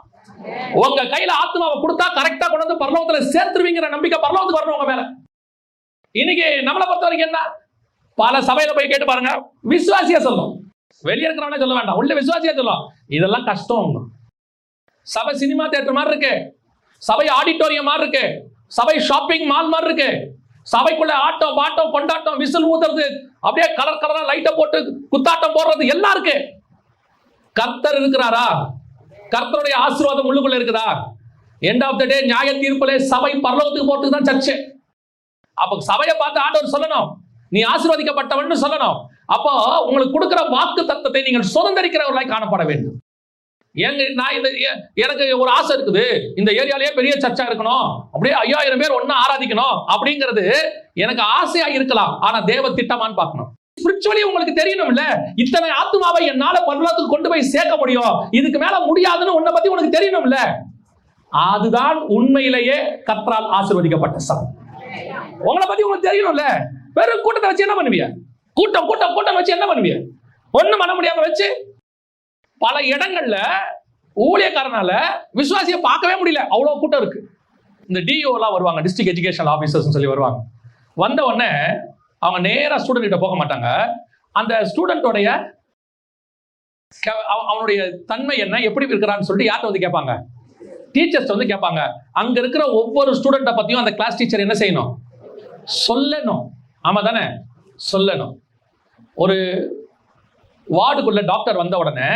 உங்க கையில ஆத்மாவை கொடுத்தா கரெக்டா கொண்டு வந்து பரலோகத்துல சேர்த்துருவீங்கிற நம்பிக்கை பரலோகத்துக்கு வரணும் உங்க மேல. இன்னைக்கு நம்மளை பொறுத்த வரைக்கும் என்ன, பல சபையில போய் கேட்டு பாருங்க, விசுவாசியா சொல்லும், வெளியே இருக்கிறவனே சொல்ல வேண்டாம், உள்ள விசுவாசியா சொல்லும். இதெல்லாம் கஷ்டம். சபை சினிமா தியேட்டர் மாதிரி இருக்கு, சபை ஆடிட்டோரியம் மாதிரி இருக்கு, சபை ஷாப்பிங் மால் மாதிரி இருக்கு. சபைக்குள்ள ஆட்டம் பாட்டம் கொண்டாட்டம் விசில் ஊதுறது, அப்படியே கலர் கலரா லைட்டை போட்டு குத்தாட்டம் போடுறது எல்லாம் இருக்கு. கர்த்தர் இருக்கிறாரா? கர்த்தருடைய ஆசீர்வாதம் உள்ளுக்குள்ள இருக்குதா? எண்ட் ஆஃப் த டே நியாய தீர்ப்புல சபை பரலோகத்துக்கு போறதுக்கு தான் சர்ச்சை. அப்ப சபையை பார்த்து ஆண்டவர் சொல்லணும், நீ ஆசீர்வதிக்கப்பட்டவன் சொல்லணும். அப்போ உங்களுக்கு கொடுக்கிற வாக்கு தத்தத்தை நீங்கள் சுதந்திரிக்கிறவர்களாய் காணப்பட வேண்டும். எனக்கு ஒரு ஆசை இருக்குது, இந்த ஏரியாலேயே பெரிய சர்ச்சா இருக்கணும், அப்படியே 5000 பேர் ஒன்னா ஆராதிக்கணும் அப்படிங்கிறது எனக்கு ஆசையா இருக்கலாம். ஆனா தேவ திட்டமான்னு பார்க்கணும். ஸ்பிரிச்சுவலி உங்களுக்கு தெரியணும் இல்ல, இத்தனை ஆத்மாவை என்னால பரலோகத்துக்கு கொண்டு போய் சேர்க்க முடியும், இதுக்கு மேல முடியாதுன்னு உன்னை பத்தி உனக்கு தெரியணும் இல்ல. அதுதான் உண்மையிலேயே கர்த்தரால் ஆசீர்வதிக்கப்பட்ட சபை. உங்களை பத்தி உங்களுக்கு தெரியணும்ல. வெறும் கூட்டத்தை வச்சு என்ன பண்ணுவீங்க? கூட்டம் கூட்டம் கூட்டம் வச்சு என்ன பண்ணுவீங்க? ஒண்ணும் பண்ண முடியாம வச்சு பல இடங்கள்ல ஊழியக்காரனால விசுவாசியை பார்க்கவே முடியல, அவ்வளவு கூட்டம் இருக்கு. இந்த டிஓ எல்லாம் வருவாங்க, டிஸ்ட்ரிக்ட் எஜுகேஷன் ஆபீசர்ஸ் சொல்லி வருவாங்க. வந்த உடனே அவங்க நேரா ஸ்டூடெண்ட் கிட்ட போக மாட்டாங்க. அந்த ஸ்டூடெண்டோடைய அவனுடைய தன்மை என்ன, எப்படி இருக்கிறான்னு சொல்லிட்டு யார்கிட்ட வந்து கேட்பாங்க? டீச்சர்ஸ் வந்து கேட்பாங்க. அங்க இருக்கிற ஒவ்வொரு ஸ்டூடெண்ட்டை பத்தியும் அந்த கிளாஸ் டீச்சர் என்ன செய்யணும்? சொல்லணும். ஆமா தானே? சொல்லணும். ஒரு வார்டுக்குள்ள டாக்டர் வந்த உடனே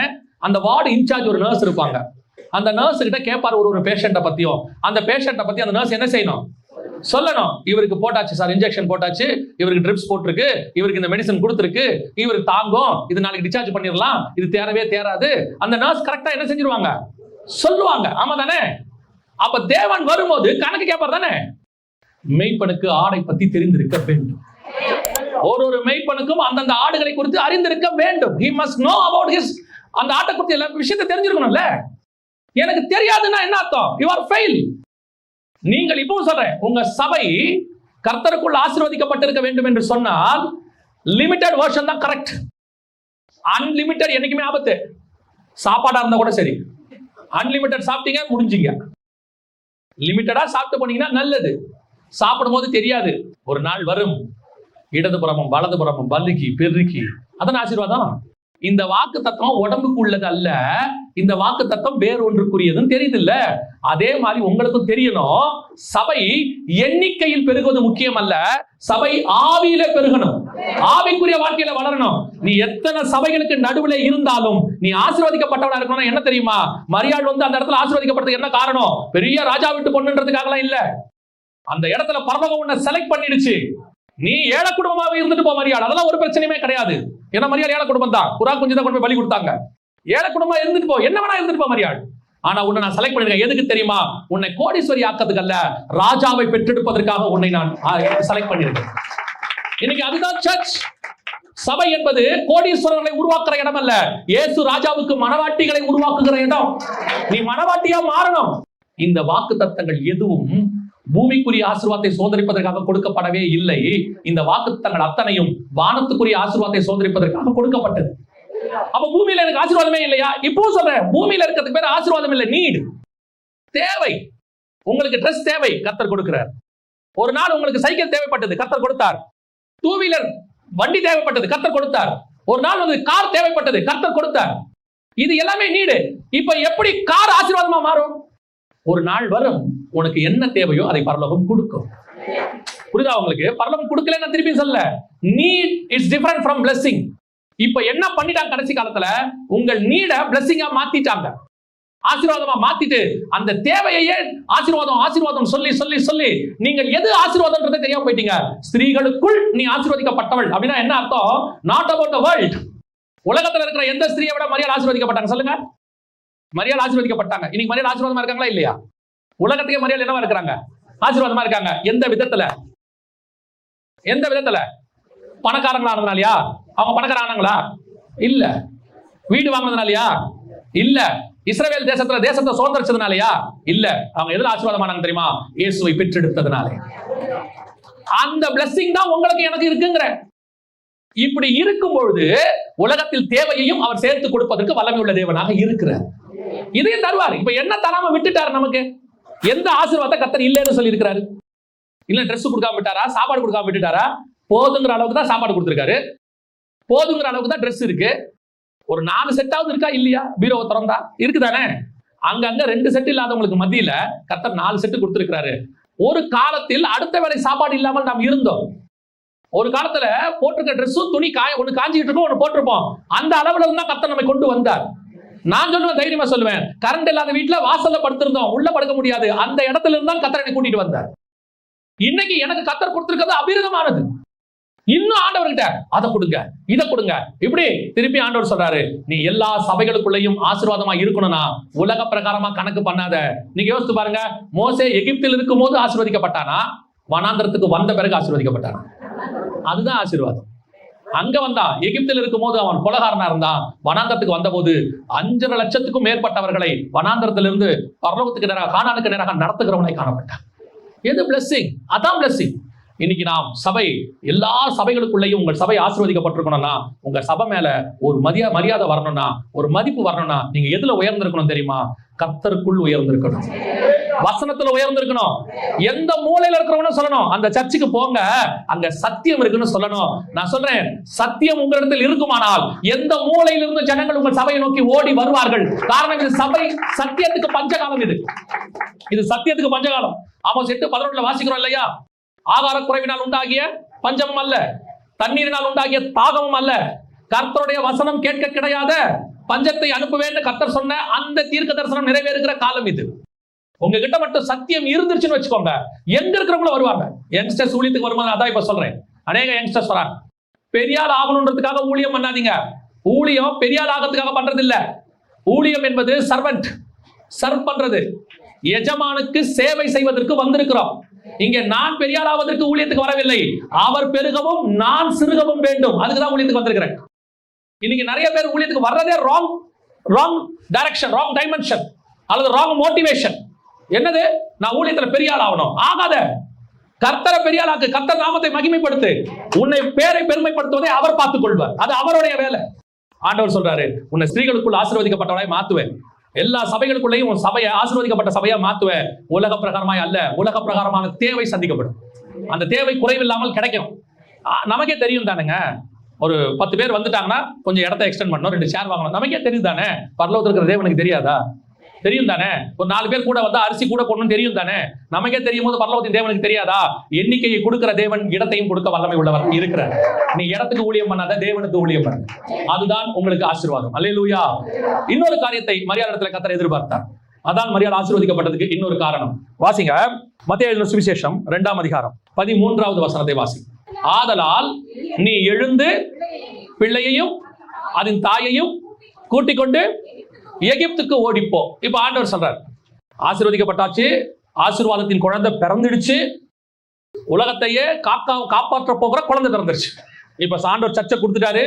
அந்த வார்டு இன்சார்ஜ் ஒரு நர்ஸ் இருப்பாங்க. அந்த நர்ஸ் கிட்ட கேட்பாரு ஒரு பேஷண்ட்டை பத்தியும். அந்த பேஷண்ட்டை பத்தி அந்த நர்ஸ் என்ன செய்யணும்? சொல்லணும். இவருக்கு போட்டாச்சு சார், இன்ஜெக்ஷன் போட்டாச்சு, இவருக்கு ட்ரிப்ஸ் போட்டிருக்கு, இவருக்கு இந்த மெடிசன் கொடுத்துருக்கு, இவருக்கு தாங்கும், இது நாளைக்கு டிஸ்சார்ஜ் பண்ணிடலாம், இது தேரவே தேராது. அந்த நர்ஸ் கரெக்டா என்ன செஞ்சிருவாங்க? சொல்லுவாங்க. ஆமா தானே? அப்ப தேவன் வரும்போது கணக்கு கேட்பார் தானே. மெய்ப்பனுக்கு ஆடை பத்தி தெரிந்திருக்க வேண்டும். ஒரு மெய்ப்பனுக்கும் அந்தந்த ஆடுகளை குறித்து அறிந்திருக்க வேண்டும். He must know about his, அந்த ஆட்டை குறித்து எல்லா விஷயத்தை தெரிஞ்சிருக்கணும்ல. எனக்கு தெரியாதுன்னா என்ன அர்த்தம்? You are fail. நீங்கள் இப்போ சொல்றேன், உங்க சபை கர்த்தருக்குள் ஆசீர்வதிக்கப்பட்டிருக்க வேண்டும் என்று சொன்னால் லிமிடெட் வெர்ஷன் தான் கரெக்ட். அன்லிமிட்டெட் என்னைக்குமே ஆபத்து. சாப்பாடா இருந்தா கூட சரி, அன்லிமிட்டெட் சாப்பிட்டீங்க முடிஞ்சீங்க. லிமிட்டடா சாப்பிட்டு போனீங்கன்னா நல்லது. சாப்பிடும் போது தெரியாது, ஒரு நாள் வரும் இடதுபுறமும் வலதுபுறமும் பல்லுக்கி பெருக்கி, அதான் ஆசீர்வாதம். இந்த வாக்கு தத்துவம் உடம்புக்கு உள்ளது அல்ல, இந்த வாக்கு தத்துவம் வேறொன்றுக்குரியதுன்னு தெரியுது இல்ல. அதே மாதிரி உங்களுக்கும் தெரியணும், சபை எண்ணிக்கையில் பெருகுவது முக்கியம் அல்ல, சபை ஆவியில பெருகணும், ஆவிக்குரிய வாழ்க்கையில வளரணும். நீ எத்தனை சபைகளுக்கு நடுவில் இருந்தாலும் நீ ஆசீர்வதிக்கப்பட்டவனா இருக்கணும். என்ன தெரியுமா? மரியாள் வந்து அந்த இடத்துல ஆசீர்வதிக்கப்பட்டது என்ன காரணம்? பெரிய ராஜா விட்டு பொண்ணுன்றதுக்காகலாம் இல்ல. அந்த இடத்துல பரலோகம் உன்னை செலக்ட் பண்ணிடுச்சு. நீ ஏழை குடும்பமாக இருந்துட்டு போ மரியாள், அதெல்லாம் ஒரு பிரச்சனையுமே கிடையாது. ஏன்னா மரியாள் ஏழை குடும்பம் தான், புறா குஞ்சு தான் கொண்டு போய் பலி கொடுத்தாங்க. ஏழை குடும்பமா இருந்துட்டு போ, என்ன வேணா இருந்துட்டு போ மரியாள். ஆனா உன்னை நான் செலக்ட் பண்ணிருக்கேன். எதுக்கு தெரியுமா? உன்னை கோடீஸ்வரி ஆக்கிறதுக்கு அல்ல, ராஜாவை பெற்றெடுப்பதற்காக உன்னை நான் செலக்ட் பண்ணிருக்கேன். இன்னைக்கு அதுதான் சர்ச். சபை என்பது கோடீஸ்வரர்களை உருவாக்குற இடம் அல்ல, இயேசு ராஜாவுக்கு மனவாட்டிகளை உருவாக்குகிற இடம். நீ மனவாட்டியா மாறணும். இந்த வாக்கு தத்தங்கள் எதுவும் பூமிக்குரிய ஆசீர்வாதத்தை சுதந்திரிப்பதற்காக கொடுக்கப்படவே இல்லை. இந்த வாக்குத்தங்கள் அத்தனையும் வானத்துக்குரிய ஆசீர்வாதத்தை சுதந்திரிப்பதற்காக கொடுக்கப்பட்டது. அப்ப பூமியில எனக்கு ஆசீர்வாதமே இல்லையா? இப்போ சொல்றேன், பூமியில இருக்கிறதுக்கு பேர் ஆசீர்வாதம் இல்லை, நீட், தேவை. உங்களுக்கு ட்ரெஸ் தேவை, கர்த்தர் கொடுக்கிறார். ஒரு நாள் உங்களுக்கு சைக்கிள் தேவைப்பட்டது, கர்த்தர் கொடுத்தார். 2 வீலர் வண்டி தேவைப்பட்டது, கர்த்தர் கொடுத்தார். ஒரு நாள் உங்களுக்கு கார் தேவைப்பட்டது, கர்த்தர் கொடுத்தார். இது எல்லாமே நீடு. இப்ப எப்படி கார் ஆசீர்வாதமா மாறும்? ஒரு நாள் வரும், உனக்கு என்ன தேவையோ அதை பரலோகம் கொடுக்கும். புரியுதா உங்களுக்கு? பரலோகம் கொடுக்கலன்னு திருப்பி சொல்ல, need is different from blessing. இப்ப என்ன பண்ணிட்டாங்க கடைசி காலத்துல? உங்கள் நீட பிளெஸிங்கா மாத்திட்டாங்க. ஆசீர்வாதமா மாத்திட்டு அந்த தேவையே ஆசீர்வாதம் ஆசீர்வாதம் சொல்லி சொல்லி சொல்லி நீங்கள் எது ஆசீர்வாதம்ன்றதை தெரியாம போயிட்டீங்க. ஸ்திரீகளுக்குள் நீ ஆசீர்வதிக்கப்பட்டவள் அப்படின்னா என்ன அர்த்தம்? Not about the world. உலகத்துல இருக்கிற எந்த ஸ்திரீயை விட மரியாள் ஆசீர்வதிக்கப்பட்டாங்க சொல்லுங்க. மரியாள் ஆசீர்வதிக்கப்பட்டாங்க. இன்னைக்கு மரியாள் ஆசீர்வாதமா இருக்காங்களா இல்லையா? உலகத்துக்கே மரியாள் என்னவா இருக்கிறாங்க? ஆசீர்வாதமா இருக்காங்க. எந்த விதத்துல? எந்த விதத்துல? பணக்காரங்களானதுனாலயா? அவங்க பணக்காரங்களா? இல்ல. வீடு வாங்கினதுனாலயா? இல்ல. இஸ்ரவேல் தேசத்தை சுதந்திரிச்சதுனாலயா? இல்ல. அவங்க எதுல ஆசீர்வாதமானாங்க தெரியுமா? இயேசுவை பெற்றெடுத்ததுனால. அந்த பிளெஸிங் தான் உங்களுக்கு எனக்கு இருக்குங்கிற. இப்படி இருக்கும் பொழுது உலகத்தில் தேவையையும் அவர் சேர்த்து கொடுப்பதற்கு வல்லமை உள்ள தேவனாக இருக்கிறார். இதையும் தருவார். இப்ப என்ன தராம விட்டுட்டாரு நமக்கு? எந்த ஆசீர்வாதத்தை கர்த்தர் இல்லைன்னு சொல்லி இருக்கிறாரு? இல்ல ட்ரெஸ் கொடுக்காம விட்டாரா? சாப்பாடு கொடுக்காம விட்டுட்டாரா? போதுங்கிற அளவுக்கு தான் சாப்பாடு கொடுத்திருக்காரு. போதுங்கிற அளவுக்கு தான் ட்ரெஸ் இருக்கு. ஒரு 4 செட்டாவது இருக்கா இல்லையா? பீரோவை திறந்தா இருக்குதானே? அங்கங்க 2 செட் இல்லாதவங்களுக்கு மத்தியில கர்த்தர் 4 செட்டு கொடுத்திருக்கிறாரு. ஒரு காலத்தில் அடுத்த வேளை சாப்பாடு இல்லாமல் நாம் இருந்தோம். ஒரு காலத்துல போட்டிருக்க ட்ரெஸ்ஸும் துணி ஒண்ணு காஞ்சிட்டு இருக்கோம், ஒண்ணு போட்டிருப்போம். அந்த அளவுல இருந்தா கர்த்தர் நம்மை கொண்டு வந்தார். நான் சொல்லுவேன், தைரியமா சொல்லுவேன், கரண்ட் இல்லாத வீட்டுல வாசல்ல படுத்திருந்தோம், உள்ள படுக்க முடியாது. அந்த இடத்துல இருந்தா கர்த்தர் என்னை கூட்டிட்டு வந்தார். இன்னைக்கு எனக்கு கர்த்தர் கொடுத்திருக்கிறது அபிரிதமானது. இன்னும் ஆண்டவர்கிட்ட அதை கொடுங்க, இதை கொடுங்க. இப்படி திருப்பி ஆண்டவர் சொல்றாரு, நீ எல்லா சபைகளுக்குள்ளேயும் ஆசீர்வாதமா இருக்கணும்னா உலக பிரகாரமா கணக்கு பண்ணாத. நீங்க யோசித்து பாருங்க, மோசே எகிப்தில் இருக்கும் போது ஆசீர்வதிக்கப்பட்டானா, வனாந்தரத்துக்கு வந்த பிறகு ஆசீர்வதிக்கப்பட்டானா? அதுதான் ஆசீர்வாதம். அங்க வந்தா எகிப்தில் இருக்கும் போது அவன் கொலகாரனா இருந்தான். வனாந்தரத்துக்கு வந்த போது 5.5 லட்சத்துக்கும் மேற்பட்டவர்களை வனாந்தரத்திலிருந்து பரலோகத்துக்கு நேராக கானானுக்கு நேராக நடத்துகிறவனை காணப்பட்டான். எது பிளெஸிங்? அதான் பிளெஸிங். இன்னைக்கு நாம் சபை, எல்லா சபைகளுக்குள்ளேயும் உங்கள் சபை ஆசீர்வதிக்கப்பட்டிருக்கணும்னா, உங்க சபை மேல ஒரு மரியாதை வரணும்னா, ஒரு மதிப்பு வரணும்னா, நீங்க எதுல உயர்ந்திருக்கணும் தெரியுமா? கர்த்தருக்குள் உயர்ந்திருக்கணும், வசனத்துல உயர்ந்திருக்கணும். எந்த மூலையில இருக்கிறவனும் சொல்லணும், அந்த சர்ச்சுக்கு போங்க, அங்க சத்தியம் இருக்குன்னு சொல்லணும். நான் சொல்றேன், சத்தியம் உங்களிடத்தில் இருக்குமானால் எந்த மூலையிலிருந்து ஜனங்கள் உங்கள் சபையை நோக்கி ஓடி வருவார்கள். காரணம், இது சபை சத்தியத்துக்கு பஞ்சகாலம். இது சத்தியத்துக்கு பஞ்சகாலம். ஆமோஸ் 8:11 வாசிக்கிறோம் இல்லையா? ஆகார குறைவினால் உண்டாகிய பஞ்சமும் அல்ல, தண்ணீரினால் உண்டாகிய தாகமும் அல்ல, கர்த்தருடைய வசனம் கேட்க கிடையாத பஞ்சத்தை அனுப்புவேன்னு கர்த்தர் சொன்ன அந்த தீர்க்க தரிசனம் நிறைவேறுகிற காலம் இது. உங்ககிட்ட மட்டும் சத்தியம் இருந்துருச்சுன்னு வச்சுக்கோங்க, எங்க இருக்கிறவங்களும் வருவாங்க. யங்ஸ்டர்ஸ் ஊழியத்துக்கு வரும்போது அதான் இப்ப சொல்றேன், அநேக யங்ஸ்டர்ஸ் வராங்க. பெரியாள் ஆகணுன்றதுக்காக ஊழியம் பண்ணாதீங்க. ஊழியம் பெரியாள் ஆகிறதுக்காக பண்றது இல்ல. ஊழியம் என்பது சர்வெண்ட், சர்வ் பண்றது. எஜமானுக்கு சேவை செய்வதற்கு வந்திருக்கிறோம். இங்க நான் பெரியாள் ஆவதற்கு ஊழியத்துக்கு வரவில்லை, அவர் பெருகவும் நான் சிறுகவும் வேண்டும், அதுக்குதான் ஊழியத்துக்கு வந்திருக்கிறேன். இன்னைக்கு நிறைய பேர் ஊழியத்துக்கு வர்றதே ராங் டைரக்ஷன், ராங் டைமென்ஷன் அல்லது ராங் மோட்டிவேஷன். என்னது? நான் ஊழியத்துல பெரியாள் ஆகணும். ஆகாத. கர்த்தரை பெரியாளாக்கு, கர்த்தர் நாமத்தை மகிமைப்படுத்து. உன்னை பேரை பெருமைப்படுத்துவதை அவர் பார்த்துக் கொள்வார், அது அவருடைய வேலை. ஆண்டவர் சொல்றாரு, உன்னை ஸ்திரீகளுக்குள் ஆசீர்வதிக்கப்பட்டவளாய் மாத்துவேன். எல்லா சபைகளுக்குள்ளேயும் உன் சபையை ஆசீர்வதிக்கப்பட்ட சபையா மாத்துவேன். உலக பிரகாரமாய் அல்ல, உலக பிரகாரமான தேவை சந்திக்கப்படும். அந்த தேவை குறைவில்லாமல் கிடைக்கும். நமக்கே தெரியும் தானுங்க, ஒரு 10 பேர் வந்துட்டாங்கன்னா கொஞ்சம் இடத்த எக்ஸ்டெண்ட் பண்ணணும், 2 சேர் வாங்கணும். நமக்கே தெரியும் தானே? பரலோகத்தில் இருக்கிற தேவனுக்கு தெரியாதா? தெரியும் தானே? ஒரு 4 பேர் கூட வந்தா அரிசி கூட போடணும் தெரியும் தானே? நமக்கே தெரியும் போது பரலோகத்தின் தேவனுக்கு தெரியாதா? எண்ணிக்கையை கொடுக்கிற தேவன் இடத்தையும் கொடுக்க வல்லமை உள்ளவர் இருக்கிறார். நீ இடத்துக்கு ஊழியம் பண்ணாத, தேவனுக்கு ஊழியம் பண்ணு. அதுதான் உங்களுக்கு ஆசீர்வாதம். அல்லேலூயா. இன்னொரு காரியத்தை மரியாள் இடத்துல கர்த்தர் எதிர்பார்த்தார். அதான் மரியாள் ஆசீர்வதிக்கப்பட்டதுக்கு இன்னொரு காரணம். வாசிங்க, மத்தேயு எழுதின சுவிசேஷம் 2ஆம் அதிகாரம் 13வது வசனத்தை வாசி. ஆதலால் நீ எழுந்து பிள்ளையையும் அதன் தாயையும் கூட்டிக் கொண்டு எகிப்துக்கு ஓடிப்போ. இப்ப ஆண்டவர் சொல்றார், ஆசீர்வதிக்கப்பட்டாச்சு, ஆசீர்வாதத்தின் குழந்தை பிறந்துடுச்சு, உலகத்தையே காப்பாற்ற போகிற குழந்தை பிறந்துருச்சு. இப்ப ஆண்டவர் சர்ச்சை கொடுத்துட்டாரு,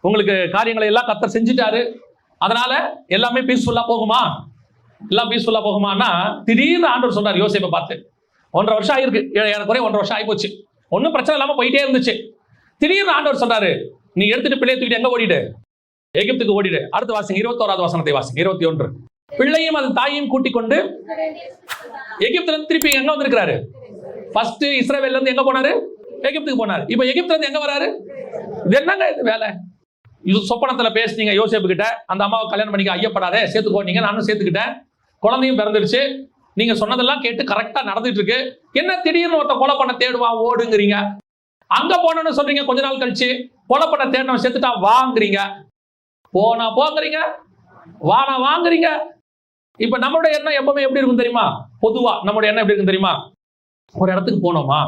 உங்களுக்கு காரியங்களை எல்லாம் கர்த்தர் செஞ்சுட்டாரு. அதனால எல்லாமே பீஸ்ஃபுல்லா போகுமா? எல்லாம் பீஸ்ஃபுல்லா போகுமான்னா, திடீர்னு ஆண்டவர் சொல்றாரு யோசேப்பை பார்த்து, 1.5 வருஷம் ஆயிருக்கு, எனக்கு 1.5 வருஷம் ஆயிப்போச்சு, ஒன்னும் பிரச்சனை இல்லாம போயிட்டே இருந்துச்சு. திடீர்னு ஆண்டவர் சொல்றாரு, நீ எடுத்துட்டு பிள்ளையை தூக்கிட்டு எங்க ஓடிடு? எகிப்துக்கு ஓடிடு. அடுத்து வாசிங்க, 21வது வசனத்தை வாசிங்க. 21. பிள்ளையும் அது தாயையும் கூட்டிக் கொண்டு எகிப்துல இருந்து திருப்பி எங்க வந்திருக்கிறாரு? ஃபர்ஸ்ட் இஸ்ரவேல்ல இருந்து எங்க போனாரு? எகிப்துக்கு போனாரு. இப்ப எகிப்துல இருந்து எங்க வராரு? இது என்னங்க இது வேலை? இது சொப்பனத்துல பேசுனீங்க யோசேப்பு கிட்ட, அந்த அம்மாவை கல்யாணம் பண்ணிக்க ஐயப்படாதே, சேர்த்துக்கோ. நீங்க நானும் சேர்த்துக்கிட்டேன், குழந்தையும் பிறந்துருச்சு, நீங்க சொன்னதெல்லாம் கேட்டு கரெக்டா நடந்துட்டு இருக்கு. என்ன திடீர்னு ஒருத்த கொலை பண்ண தேடுவான் ஓடுங்கிறீங்க, அங்க போனோன்னு சொல்றீங்க, கொஞ்ச நாள் கழிச்சு கொலை பண்ண தேடினவன் செத்துட்டா வாங்குறீங்க, போனா போங்கிறீங்க, வானா வாங்குறீங்க. இப்ப நம்மளுடைய எண்ணம் எப்பவுமே எப்படி இருக்கும் தெரியுமா? பொதுவா நம்மளுடைய எண்ணம் எப்படி இருக்கும் தெரியுமா? ஒரு இடத்துக்கு போனோமா,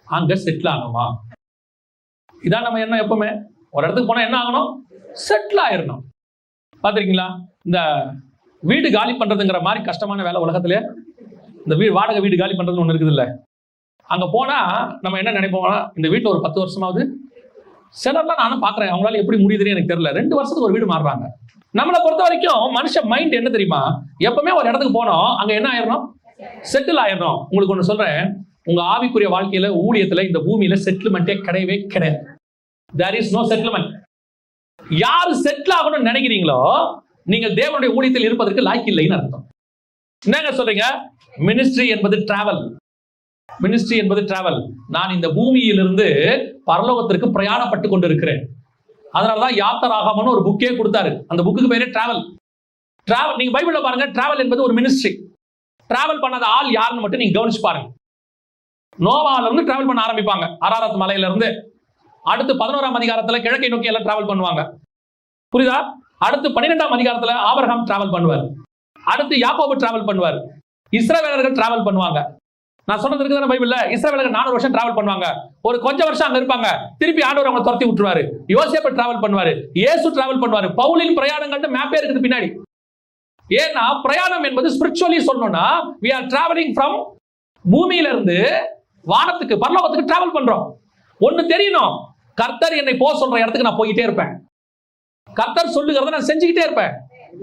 அங்க செட்டில் ஆகணுமா, இதான் நம்ம எண்ணம். எப்பவுமே ஒரு இடத்துக்கு போனா என்ன ஆகணும்? செட்டில் ஆயிடணும். பாத்திருக்கீங்களா? இந்த வீடு காலி பண்றதுங்கிற மாதிரி கஷ்டமான வேலை உலகத்திலே இந்த வாடகை வீடு காலி பண்றதுன்னு ஒண்ணு இருக்குது இல்ல. அங்க போனா நம்ம என்ன நினைப்போம்னா, இந்த வீட்டுல ஒரு 10 வருஷமாவது, சிலர்லாம் நானும் பாக்குறேன், அவங்களால எப்படி முடியுதுன்னு எனக்கு தெரியல, 2 வருஷத்துக்கு ஒரு வீடு மாறுறாங்க. நம்மளை பொறுத்த வரைக்கும் மனுஷ மைண்ட் என்ன தெரியுமா? எப்பவுமே ஒரு இடத்துக்கு போனோம், அங்க என்ன ஆயிடணும்? செட்டில் ஆயிடணும். உங்களுக்கு ஒண்ணு சொல்றேன், உங்க ஆவிக்குரிய வாழ்க்கையில, ஊழியத்துல, இந்த பூமியில செட்டில்மெண்டே கிடையவே கிடையாது. There is no settlement. யாரு செட்டில் ஆகணும்னு நினைக்கிறீங்களோ நீங்கள் தேவனுடைய ஊழியத்தில் இருப்பதற்கு லாய்க்கு இல்லைன்னு அர்த்தம். என்னங்க சொல்றீங்க? மினிஸ்ட்ரி என்பது டிராவல். மினிஸ்ட்ரி என்பது டிராவல். நான் இந்த பூமியிலிருந்து பரலோகத்திற்கு பிரயாணப்பட்டு கொண்டிருக்கிறேன். அதனாலதான் யாத்திராகமன்னு ஒரு புக்கே கொடுத்தாரு. அந்த புக்கு பேரே டிராவல். டிராவல் நீங்க பைபிள்ல பாருங்க, டிராவல் என்பது ஒரு மினிஸ்ட்ரி. டிராவல் பண்ணாத ஆள் யாருன்னு மட்டும் நீங்க கவனிச்சு பாருங்க. நோவால இருந்து டிராவல் பண்ண ஆரம்பிப்பாங்க, அராரத் மலையில இருந்து. அடுத்து 11ஆம் அதிகாரத்துல கிழக்கை நோக்கி எல்லாம் டிராவல் பண்ணுவாங்க. புரியுதா? அடுத்து 12ஆம் அதிகாரத்துல ஆபிரகாம் டிராவல் பண்ணுவார். அடுத்து யாக்கோபு டிராவல் பண்ணுவார். இஸ்ரவேலர்கள் டிராவல் பண்ணுவாங்க. நான் சொன்னது இருக்குதான பைபிள்ல? இஸ்ரவேலர்கள் 400 வருஷம் டிராவல் பண்ணுவாங்க. ஒரு கொஞ்சம் வருஷம் அங்க இருப்பாங்க, திருப்பி ஆண்டவர் அவங்க துரத்தி விட்டுருவாரு. யோசேப்பு டிராவல் பண்ணுவாரு, இயேசு டிராவல் பண்ணுவாரு. பவுலின் பிரயாணங்கள்ட்ட மேப்பே இருக்குது பின்னாடி. ஏன்னா பிரயாணம் என்பது ஸ்பிரிச்சுவலி சொல்லணும்னா, we are traveling from பூமியில இருந்து வானத்துக்கு, பரலோகத்துக்கு டிராவல் பண்றோம். ஒண்ணு தெரியணும், கர்த்தர் என்னை போக சொல்ற இடத்துக்கு நான் போயிட்டே இருப்பேன். கர்த்தர் சொல்லுகிறத நான் செஞ்சுக்கிட்டே இருப்பேன்.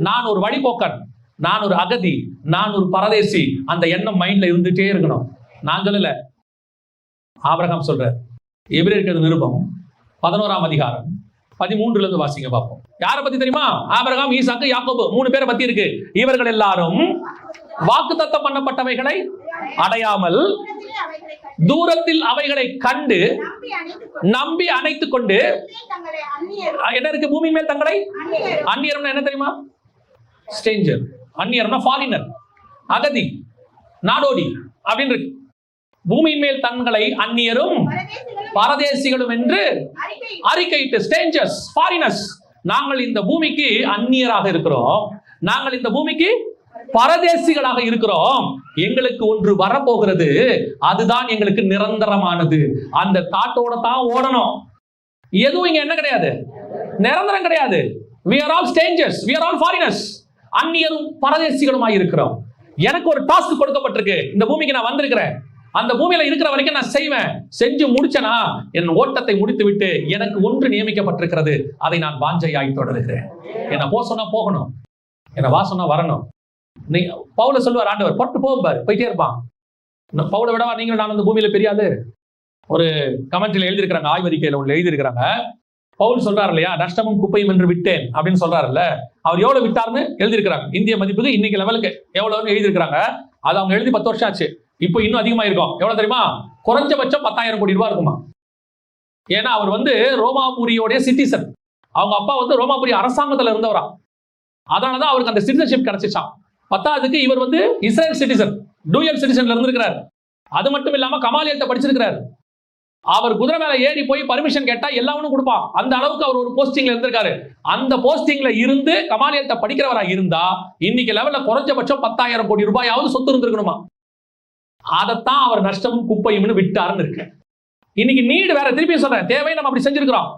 நான் ஒரு வழிபோக்கன், நான் ஒரு அகதி, நான் ஒரு பரதேசி. அந்த எண்ணம் மைண்ட்ல இருந்துட்டே இருக்கணும். நான் சொல்லல, ஆபிரகாம் சொல்றார். எபிரேயருக்கு நிருபம் 11ஆம் அதிகாரம் 13ல இருந்து வாசிங்க பார்ப்போம். யாரை பத்தி தெரியுமா? ஆபிரகாம், ஈசாக்கு, யாக்கோபு 3 பேரை பத்தி இருக்கு. இவர்கள் எல்லாரும் வாக்குத்தத்தம் பண்ணப்பட்டவைகளை அடையாமல் தூரத்தில் அவைகளை கண்டு நம்பி அணைத்துக் கொண்டு என்ன இருக்கு? பூமி மேல் தங்களை அந்நியர்னா என்ன தெரியுமா? ஸ்ட்ரேஞ்சர். அந்நியர்னா ஃபாரினர், அகதி, நாடோடி அப்படின்னு இருக்கு. பூமியின் மேல் தங்களை அந்நியரும் பரதேசிகளும் என்று அறிக்கையிட்டு, ஸ்ட்ரேஞ்சர்ஸ், ஃபாரினர்ஸ். நாங்கள் இந்த பூமிக்கு அந்நியராக இருக்கிறோம், நாங்கள் இந்த பூமிக்கு பரதேசிகளாக இருக்கிறோம். எங்களுக்கு ஒன்று வரப்போகிறது, அதுதான் எங்களுக்கு நிரந்தரமானது. அந்த தாட்டோட தான் ஓடணும். எதுவும் இங்க என்ன கிடையாது, நிரந்தரம் கிடையாது. we are all strangers, we are all foreigners. அந்நியரும் பரதேசிகளுமாய் இருக்கிறோம். எனக்கு ஒரு டாஸ்க் கொடுக்கப்பட்டிருக்கு, இந்த பூமிக்கு நான் வந்திருக்கிறேன். அந்த பூமியில இருக்கிற வரைக்கும் நான் செய்வேன். செஞ்சு முடிச்சனா என் ஓட்டத்தை முடித்து விட்டு எனக்கு ஒன்று நியமிக்கப்பட்டிருக்கிறது, அதை நான் வாஞ்சையாய் தொடருகிறேன். என்ன போ சொன்னா போகணும், என்ன வா சொன்னா வரணும். நீ பவுல சொல்லுவார் ஆண்டவர், பொட்டு போவார், போயிட்டே இருப்பான். பவுல விடவா நீங்களும் நான் அந்த பூமியில பெரியாது? ஒரு கமெண்ட்ல எழுதியிருக்கிறாங்க, ஆய்வறிக்கையில ஒன்று எழுதியிருக்கிறாங்க. பவுல் சொல்றாரு இல்லையா, நஷ்டமும் குப்பையும் என்று விட்டேன் அப்படின்னு சொல்றாருல்ல. அவர் எவ்வளவு விட்டார்னு எழுதியிருக்கிறாங்க. இந்திய மதிப்புக்கு இன்னைக்கு லெவலுக்கு எவ்வளவுன்னு எழுதியிருக்கிறாங்க. அது அவங்க எழுதி 10 வருஷம் ஆச்சு. இப்போ இன்னும் அதிகமா இருக்கும். எவ்வளவு தெரியுமா? குறைஞ்சபட்சம் 10,000 கோடி ரூபாய் இருக்குமா. ஏன்னா அவர் ரோமாபுரியோடைய சிட்டிசன். அவங்க அப்பா ரோமாபுரி அரசாங்கத்துல இருந்தவரா. அதனாலதான் அவருக்கு அந்த சிட்டிசன்ஷிப் கிடைச்சிச்சான். 10க்கு இவர் இஸ்ரேல் சிட்டிசன், டூயல் சிட்டிசன்ல இருந்திருக்கிறார். அது மட்டும் இல்லாம கமாலியத்தை படிச்சிருக்கிறார். அவர் குதிரை மேல ஏறி போய் பர்மிஷன் கேட்டா எல்லாவனும் கொடுப்பான். அந்த அளவுக்கு அவர் ஒரு போஸ்டிங்ல இருந்திருக்காரு. அந்த போஸ்டிங்ல இருந்து கமாலியத்தை படிக்கிறவரா இருந்தா இன்னைக்கு லெவல்ல குறைஞ்சபட்சம் 10,000 கோடி ரூபாயாவது சொத்து இருந்திருக்கணுமா. அதைத்தான் அவர் நஷ்டமும் குப்பையும் விட்டாருன்னு இருக்கு. இன்னைக்கு நீடு வேற. திருப்பி சொல்றேன், தேவை நம்ம அப்படி செஞ்சிருக்கிறோம்.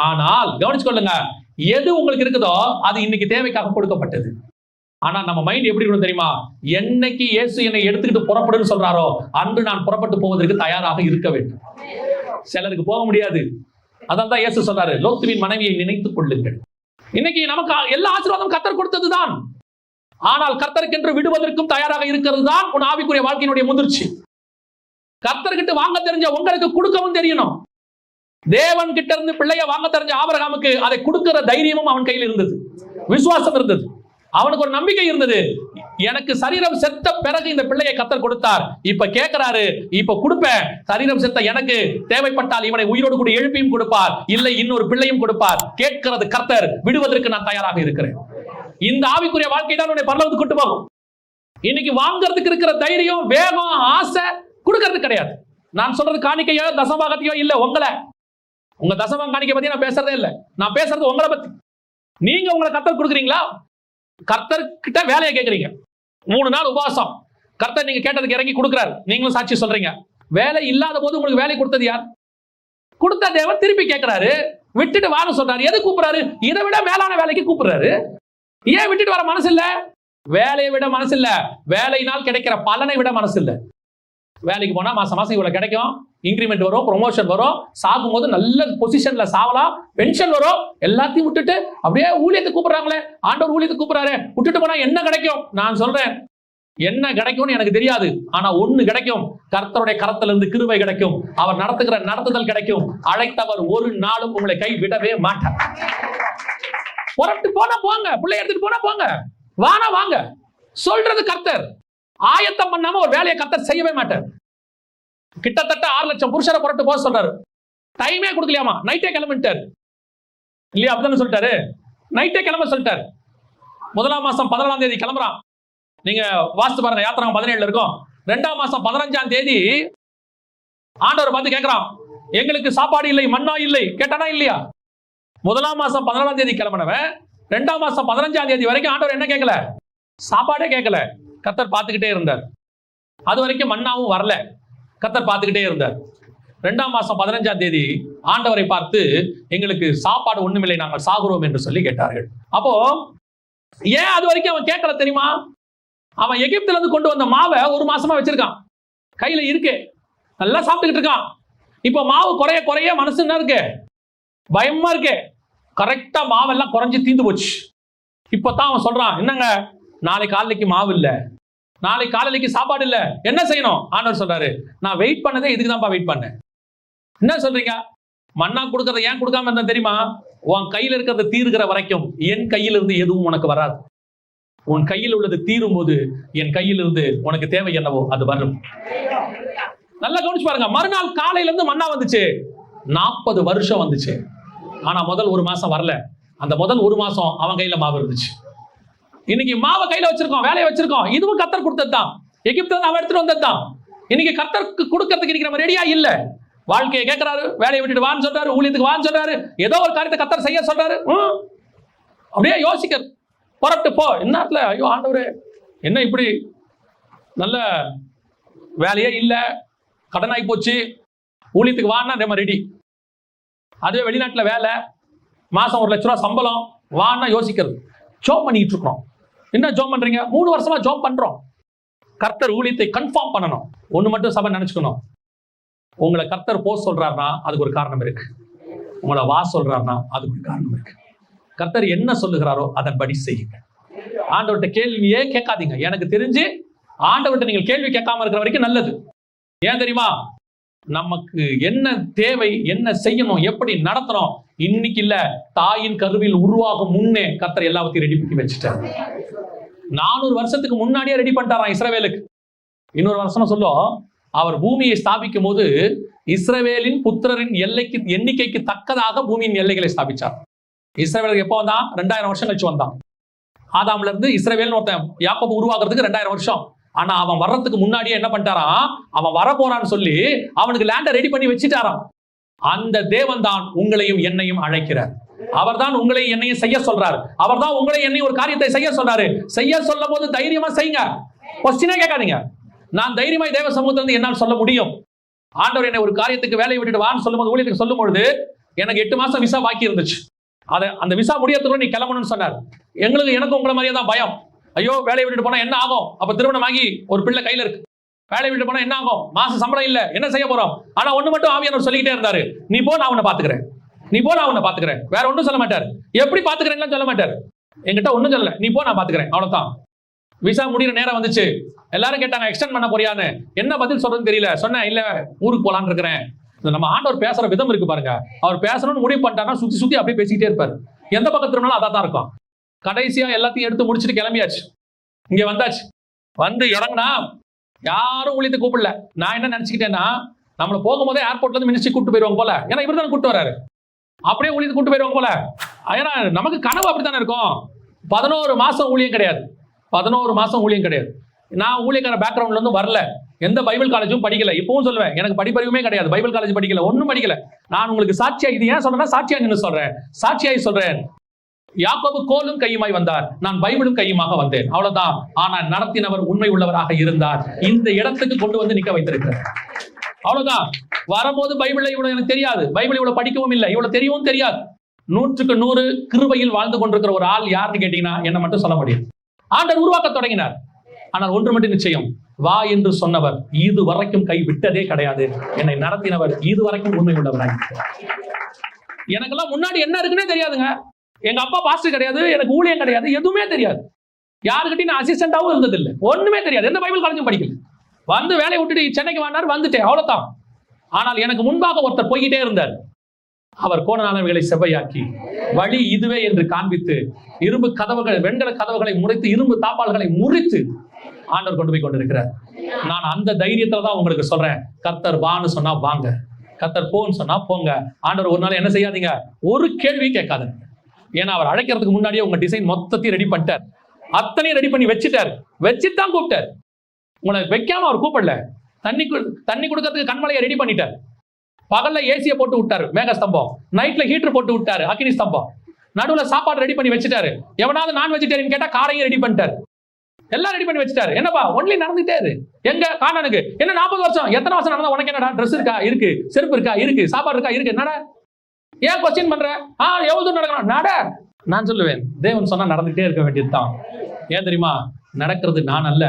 ஆனால் கவனிச்சு கொள்ளுங்க, எது உங்களுக்கு இருக்குதோ அது இன்னைக்கு தேவைக்காக கொடுக்கப்பட்டது. ஆனா நம்ம மைண்ட் எப்படி இருக்கணும் தெரியுமா? என்னைக்கு இயேசு என்னை எடுத்துக்கிட்டு புறப்படுன்னு சொல்றாரோ அன்று நான் புறப்பட்டு போவதற்கு தயாராக இருக்க வேண்டும். சிலருக்கு போக முடியாது. அதான் தான் இயேசு சொல்றாரு, லோத்துவின் மனைவியை நினைத்துக் கொள்ளுங்கள். இன்னைக்கு நமக்கு எல்லா ஆசீர்வாதமும் கர்த்தர் கொடுத்ததுதான். ஆனால் கர்த்தருக்கென்று விடுவதற்கும் தயாராக இருக்கிறது தான் உன் ஆவிக்குரிய வாழ்க்கையினுடைய முதிர்ச்சி. கர்த்தர்கிட்ட வாங்க தெரிஞ்ச உங்களுக்கு கொடுக்கவும் தெரியணும். தேவன் கிட்ட இருந்து பிள்ளைய வாங்க தெரிஞ்ச ஆபிரகாமுக்கு அதை கொடுக்கிற தைரியமும் அவன் கையில் இருந்தது, விசுவாசம் இருந்தது, அவனுக்கு ஒரு நம்பிக்கை இருந்தது. எனக்கு சரீரம் செத்த பிறகு இந்த பிள்ளையை கர்த்தர் கொடுத்தார். இப்ப கேட்கிறாரு, இப்ப கொடுப்பேன். சரீரம் செத்த எனக்கு தேவைப்பட்டால் இவனை உயிரோடு கூட எழுப்பியும் கொடுப்பார், இல்லை இன்னொரு பிள்ளையும் கொடுப்பார். கேட்கிறது கர்த்தர், விடுவதற்கு நான் தயாராக இருக்கிறேன். இந்த ஆவிக்குரிய வாழ்க்கை தான் உன்னை பரலோகத்துக்கு கொண்டு போகும். இன்னைக்கு வாங்கறதுக்கு இருக்கிற தைரியம், வேகம், ஆசை கொடுக்கறது கிடையாது. நான் சொல்றது காணிக்கையோ தசமபாகத்தையோ இல்ல, உங்களை. உங்க தசமம் காணிக்கை பத்தி நான் பேசுறதே இல்லை. நான் பேசுறது உங்களை பத்தி. நீங்க உங்களை கர்த்தர் கொடுக்குறீங்களா? கர்த்தர்கிட்ட வேலையை கேட்கறீங்க, 3 நாள் உபவாசம், கர்த்தர் நீங்க கேட்டதுக்கு இறங்கி கொடுக்கிறார், நீங்களும் சாட்சி சொல்றீங்க. வேலை இல்லாத போது உங்களுக்கு வேலை கொடுத்தது யார்? கொடுத்த தேவன் திருப்பி கேட்கிறாரு, விட்டுட்டு வான்னு சொல்றாரு. எது கூப்பிடுறாரு? இதை விட மேலான வேலைக்கு கூப்பிடுறாரு. ஏன் விட்டுட்டு வர மனசு இல்ல? வேலையை விட மனசு இல்ல, வேலையினால் கிடைக்கிற பலனை விட மனசு இல்ல. வேலைக்கு போனா மாசம் மாசம் இவ்வளவு கிடைக்கும், இன்கிரிமெண்ட் வரும், ப்ரொமோஷன் வரும், சாகும் போது நல்ல பொசிஷன்ல சாவலாம், பென்ஷன் வரும், எல்லாத்தையும் விட்டுட்டு அப்படியே ஊழியத்தை கூப்பிடுறாங்களே, ஆண்டவர் ஊழியத்தை கூப்பிடுறாரு, விட்டுட்டு போனா என்ன கிடைக்கும்? நான் சொல்றேன், என்ன கிடைக்கும்னு எனக்கு தெரியாது. ஆனா ஒண்ணு கிடைக்கும், கர்த்தருடைய கரத்துல இருந்து கிருபை கிடைக்கும், அவர் நடத்துகிற நடத்துதல் கிடைக்கும். அழைத்தவர் ஒரு நாளும் உங்களை கை விடவே மாட்டார். புறப்பட்டு போனா போங்க, பிள்ளை எடுத்துட்டு போனா போங்க, வானா வாங்க சொல்றது கர்த்தர். ஆயத்தம் பண்ணாம ஒரு வேலையை கர்த்தர் செய்யவே மாட்டார். கிட்டத்தட்ட 6 லட்சம் புருஷரை புறப்பட்டு போக சொல்றாரு, டைமே கொடுக்கலையாமா, நைட்டே கிளம்பிட்டார் இல்லையா? அப்படிதான் சொல்லிட்டாரு, நைட்டே கிளம்ப சொல்லிட்டாரு. 1ஆம் மாசம் 14ஆம் தேதி கிளம்புறான். நீங்க வாசித்து பாருங்க, யாத்திரை 17 இருக்கும். 2ஆம் மாசம் 15ஆம் தேதி ஆண்டவர் பார்த்து கேட்கிறான், எங்களுக்கு சாப்பாடு இல்லை, மன்னா இல்லை, கேட்டானா இல்லையா? 1ஆம் மாசம் 14ஆம் தேதி கிளம்பினவன் 2ஆம் மாசம் 15ஆம் தேதி வரைக்கும் ஆண்டவர் என்ன கேட்கல? சாப்பாடே கேட்கல. கர்த்தர் பார்த்துக்கிட்டே இருந்தார். அது வரைக்கும் மன்னாவும் வரல, கர்த்தர் பார்த்துக்கிட்டே இருந்தார். 2ஆம் மாசம் 15ஆம் தேதி ஆண்டவரை பார்த்து, எங்களுக்கு சாப்பாடு ஒண்ணுமில்லை, நாங்கள் சாகுறோம் என்று சொல்லி கேட்டார்கள். அப்போ ஏன் அது வரைக்கும் அவன் கேட்கல தெரியுமா? அவன் எகிப்துல இருந்து கொண்டு வந்த மாவை 1 மாசமா வச்சிருக்கான், கையில இருக்கு, நல்லா சாப்பிட்டுக்கிட்டு இருக்கான். இப்ப மாவு குறைய குறைய மனசு என்ன இருக்கு? பயமா இருக்கு. கரெக்டா மாவெல்லாம் குறைஞ்சு தீந்து போச்சு. இப்பதான் அவன் சொல்றான், என்னங்க நாளைக்கு காலைக்கு மாவு இல்ல, நாளைக்கு காலைக்கு சாப்பாடு இல்ல, என்ன செய்யணும்? ஆண்டவர் சொல்றாரு, நான் வெயிட் பண்ணதே இதுக்கு தான்ப்பா வெயிட் பண்ணேன். என்ன சொல்றீங்க? மன்னா கொடுக்கறத ஏன் கொடுக்காம இருந்தா தெரியுமா? உன் கையில இருக்கிறத தீருகிற வரைக்கும் என் கையிலிருந்து எதுவும் உனக்கு வராது. உன் கையில் உள்ளது தீரும் போது என் கையிலிருந்து உனக்கு தேவை என்னவோ அது வரும். நல்லா கவனிச்சு பாருங்க. மறுநாள் காலையில இருந்து மன்னா வந்துச்சு, 40 வருஷம் வந்துச்சு. ஆனா முதல் 1 மாசம் வரல. அந்த முதல் 1 மாசம் அவன் கையில மாவு இருந்துச்சு. இன்னைக்கு மாவை கையில வச்சிருக்கோம், வேலையை வச்சிருக்கோம், இதுவும் கர்த்தர் கொடுத்தது தான், எகிப்துல அவன் எடுத்துட்டு வந்தது தான். இன்னைக்கு கர்த்தருக்கு கொடுக்கறதுக்கு இன்னைக்கு நம்ம ரெடியா இல்ல. வாழ்க்கையை கேட்கிறாரு, வேலையை விட்டுட்டு வான்னு சொல்றாரு, ஊழியத்துக்கு வான்னு சொல்றாரு, ஏதோ ஒரு காரியத்தை கர்த்தர் செய்ய சொல்றாரு. அப்படியே யோசிக்க புறப்பட்டு போ. இந்நேரத்துல ஐயோ ஆண்டவரே, என்ன இப்படி நல்ல வேலையே இல்ல, கடனாகி போச்சு, ஊழியத்துக்கு வான்னா நம்ம ரெடி. அதுவே வெளிநாட்டுல வேலை, மாசம் 1 லட்ச ரூபா சம்பளம், வான்னா யோசிக்கிறது. ஜாப் பண்ணிட்டு இருக்கோம். என்ன ஜாப் பண்றீங்க? 3 வருஷமா ஜாப் பண்றோம். கர்த்தர் ஊழியத்தை கன்ஃபார்ம் பண்ணணும். ஒண்ணு மட்டும் சபை நினைச்சுக்கணும், உங்களை கர்த்தர் போ சொல்றாருன்னா அதுக்கு ஒரு காரணம் இருக்கு, உங்களை வா சொல்றாருன்னா அதுக்கு ஒரு காரணம் இருக்கு. கர்த்தர் என்ன சொல்லுகிறாரோ அதன்படி செய்யுங்க. ஆண்டவர்கிட்ட கேள்வியே கேட்காதீங்க. எனக்கு தெரிஞ்சு ஆண்டவர்கிட்ட நீங்கள் கேள்வி கேட்காம இருக்கிற வரைக்கும் நல்லது. ஏன் தெரியுமா? நமக்கு என்ன தேவை, என்ன செய்யணும், எப்படி நடத்தணும், இன்னைக்கு இல்ல, தாயின் கருவில் உருவாகும் முன்னே கர்த்தர் எல்லாத்தையும் ரெடி பண்ணி வச்சுட்டார். 400 வருஷத்துக்கு முன்னாடியே ரெடி பண்ணிட்டாராம் இஸ்ரவேலுக்கு. இன்னொரு வருஷம் சொல்லும், அவர் பூமியை ஸ்தாபிக்கும் போது இஸ்ரவேலின் புத்திரரின் எண்ணிக்கைக்கு தக்கதாக பூமியின் எல்லைகளை ஸ்தாபிச்சார். இஸ்ரவேலுக்கு எப்போ வந்தான்? 2000 வருஷம் கழிச்சு வந்தான். ஆதாம்ல இருந்து இஸ்ரவேல்னு ஒருத்தன் யாக்கோபு உருவாக்குறதுக்கு 2000 வருஷம். ஆனா அவன் வர்றதுக்கு முன்னாடியே என்ன பண்ணிட்டாராம்? அவன் வர போறான்னு சொல்லி அவனுக்கு லேண்டை ரெடி பண்ணி வச்சுட்டாராம். அந்த தேவன் தான் உங்களையும் என்னையும் அழைக்கிறார். அவர் தான் உங்களையும் என்னையும் செய்ய சொல்றாரு. அவர் தான் உங்களையும் என்னையும் ஒரு காரியத்தை செய்ய சொல்றாரு. செய்ய சொல்லும் போது தைரியமா செய்யுங்க. கொஸ்டினே கேட்காதீங்க. நான் தைரியமாய் தேவ சமூகத்திலிருந்து என்னால் சொல்ல முடியும். ஆண்டவர் என்னை ஒரு காரியத்துக்கு வேலையை விட்டுட்டு வான்னு சொல்லும் போது, ஊழியத்துக்கு சொல்லும் பொழுது எனக்கு 8 மாசம் விசா பாக்கி இருந்துச்சு. அந்த விசா முடியறதுக்குள்ள நீ கிளம்பணும்னு சொன்னார். எனக்கு உங்களை மாதிரியே தான் பயம். ஐயோ வேலையை விட்டுட்டு போனா என்ன ஆகும்? அப்ப திருமணம் ஆகி ஒரு பிள்ளை கையில இருக்கு, வேலையை விட்டு போனா என்ன ஆகும்? மாச சம்பளம் இல்ல, என்ன செய்ய போறோம்? ஆனா ஒண்ணு மட்டும் ஆவியானவர் சொல்லிக்கிட்டே இருந்தாரு, நீ போ, நான் உன்னை பாத்துக்கிறேன், நீ போ, நான் உன்னை பாத்துக்கிறேன். வேற ஒன்றும் சொல்ல மாட்டார். எப்படி பாத்துக்கிறேன்னு சொல்ல மாட்டார். என்கிட்ட ஒன்னும் சொல்லல, நீ போ, நான் பாத்துக்கிறேன், அவ்வளவுதான். விசா முடிகிற நேரம் வந்துச்சு. எல்லாரும் கேட்டாங்க, எக்ஸ்டெண்ட் பண்ண போறியான்னு. என்ன பதில் சொல்றதுன்னு தெரியல. சொன்னேன், இல்ல ஊருக்கு போலான்னு இருக்கிறேன். நம்ம ஆண்டவர் பேசுற விதம் இருக்கு பாருங்க. அவர் பேசணும்னு முடிவு பண்ணிட்டாருன்னா சுத்தி சுத்தி அப்படியே பேசிக்கிட்டே இருப்பாரு. எந்த பக்கம் திரும்பினாலும் அதான் இருக்கும். கடைசியா எல்லாத்தையும் எடுத்து முடிச்சுட்டு கிளம்பியாச்சு. இங்க வந்தாச்சு. வந்து இறங்கினா யாரும் ஊழியத்தை கூப்பிடல. நான் என்ன நினைச்சுக்கிட்டேன்னா, நம்மளை போகும்போதே ஏர்போர்ட்ல இருந்து மினிஸ்ட்ரி கூப்பிட்டு போயிருவாங்க போல. ஏன்னா இவர் தானே கூப்பிட்டு வராரு, அப்படியே ஊழியத்தை கூப்பிட்டு போயிருவாங்க போல. ஏன்னா நமக்கு கனவு அப்படித்தானே இருக்கும். 11 மாசம் ஊழியம் கிடையாது. 11 மாசம் ஊழியம் கிடையாது. நான் ஊழியக்கார பேக்ரவுண்ட்ல இருந்து வரல, எந்த பைபிள் காலேஜும் படிக்கல. இப்பவும் சொல்லுவேன், எனக்கு படிப்பறிவுமே கிடையாது, பைபிள் காலேஜ் படிக்கல, ஒன்னும் படிக்கல. நான் உங்களுக்கு சாட்சியா, இது ஏன் சொல்றேன்னா சாட்சியா நின்று சொல்றேன், சாட்சியாய் சொல்றேன். யாக்கோபு கோலும் கையுமாய் வந்தார், நான் பைபிளும் கையுமாக வந்தேன். அவ்வளவுதான். ஆனால் நடத்தினவர் உண்மை உள்ளவராக இருந்தார். இந்த இடத்துக்கு கொண்டு வந்து நிக்க வைத்திருக்கிறார். அவ்வளவுதான். வரும்போது பைபிளை இவ்வளவு எனக்கு தெரியாது, பைபிள் இவ்வளவு படிக்கவும் இல்லை, இவ்வளவு தெரியவும் தெரியாது. 100க்கு 100 கிருபையில் வாழ்ந்து கொண்டிருக்கிற ஒரு ஆள் யாருன்னு கேட்டீங்கன்னா என்ன மட்டும் சொல்ல முடியும். ஆண்டவர் உருவாக்க தொடங்கினார். ஆனால் ஒன்று மட்டும் நிச்சயம், வா என்று சொன்னவர் இது வரைக்கும் கை விட்டதே கிடையாது. என்னை நடத்தினவர் இது வரைக்கும் உண்மை உள்ளவராய். எனக்கெல்லாம் முன்னாடி என்ன இருக்குன்னே தெரியாதுங்க. எங்க அப்பா பாஸ்டர் கிடையாது, எனக்கு ஊழியம் கிடையாது, எதுவுமே தெரியாது. யாருக்கிட்டையும் நான் அசிஸ்டண்டாவும் இருந்ததில்லை, ஒண்ணுமே தெரியாது. எந்த பைபிள் காலேஜும் படிக்கல. வந்து வேலையை விட்டுட்டு சென்னைக்கு வந்தார், வந்துட்டேன், அவ்வளவுதான். ஆனால் எனக்கு முன்பாக ஒருத்தர் போய்கிட்டே இருந்தார். அவர் கோணலானவைகளை செவ்வையாக்கி வழி இதுவே என்று காண்பித்து இரும்பு கதவுகள், வெண்கல கதவுகளை முறித்து, இரும்பு தாப்பால்களை முறித்து ஆண்டவர் கொண்டு போய் கொண்டிருக்கிறார். நான் அந்த தைரியத்துல தான் உங்களுக்கு சொல்றேன், கர்த்தர் வான்னு சொன்னா வாங்க, கர்த்தர் போன்னு சொன்னா போங்க. ஆண்டவர் ஒரு நாள் என்ன செய்யாதீங்க, ஒரு கேள்வி கேட்காதுங்க. ஏன்னா அவர் அழைக்கிறதுக்கு முன்னாடியே உங்க டிசைன் மொத்தத்தையும் ரெடி பண்ணிட்டார், அத்தனையும் ரெடி பண்ணி வச்சுட்டார், வச்சுட்டு தான் கூப்பிட்டார். உங்களை வைக்காம அவர் கூப்பிடல. தண்ணி கொடுக்கறதுக்கு கண்மலையை ரெடி பண்ணிட்டார். பகல்ல ஏசியை போட்டு விட்டாரு, மேக ஸ்தம்பம். நைட்ல ஹீட்டர் போட்டு விட்டாரு, அக்னி ஸ்தம்பம். நடுவுல சாப்பாடு ரெடி பண்ணி வச்சுட்டாரு. எவனாவது நான் வெஜிடேரியன் கேட்டா காரையும் ரெடி பண்ணிட்டாரு, எல்லாம் ரெடி பண்ணி வச்சுட்டாரு. என்னப்பா ஒன்லி நடந்துட்டே இரு. எங்க காணனுக்கு என்ன 40 வருஷம், எத்தனை வருஷம் நடந்தா உனக்கு என்னடா? ட்ரெஸ் இருக்கா? இருக்கு. செருப்பு இருக்கா? இருக்கு. சாப்பாடு இருக்கா? இருக்கு. என்னடா ஏன் கொஸ்டின் பண்ற? எவ்வளவு நடக்கணும் நட. நான் சொல்லுவேன், தேவன் சொன்னா நடந்துட்டே இருக்க வேண்டியதுதான். ஏன் தெரியுமா? நடக்கிறது நான் அல்ல,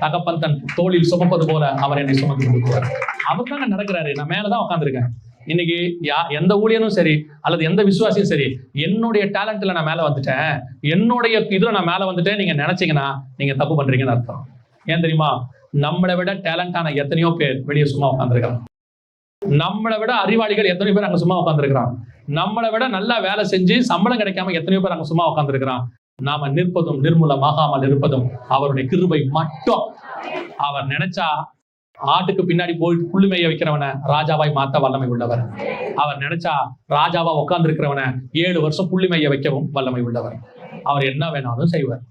தகப்பன் தன் தோளில் சுமப்பது போல அவர் என்னை சுமந்து கொடுக்குவார். அவர் தாங்க நடக்கிறாரு, நான் மேலதான் உட்காந்துருக்கேன். இன்னைக்கு எந்த ஊழியனும் சரி அல்லது எந்த விசுவாசியும் சரி, என்னுடைய டேலண்ட்ல நான் மேல வந்துட்டேன், என்னுடைய இதுல நான் மேல வந்துட்டேன் நீங்க நினைச்சீங்கன்னா நீங்க தப்பு பண்றீங்கன்னு அர்த்தம். ஏன் தெரியுமா? நம்மளை விட டேலண்டான எத்தனையோ பேர் வெளியே சும்மா உட்காந்துருக்காங்க. நம்மளை விட அறிவாளிகள் எத்தனையோ பேர் அங்க சும்மா உட்காந்துருக்கிறான். நம்மளை விட நல்லா வேலை செஞ்சு சம்பளம் கிடைக்காம எத்தனையோ பேர் அங்க சும்மா உட்காந்துருக்கிறான். நாம நிற்பதும் நிர்மூலமாகாமல் இருப்பதும் அவருடைய கிருபை மட்டும். அவர் நினைச்சா ஆட்டுக்கு பின்னாடி போய் புல்லு மேய வைக்கிறவனை ராஜாவாய் மாத்த வல்லமை உள்ளவர். அவர் நினைச்சா ராஜாவா உட்கார்ந்து இருக்கிறவனை 7 வருஷம் புல்லு மேய வைக்கவும் வல்லமை உள்ளவர். அவர் என்ன வேணாலும் செய்வார்.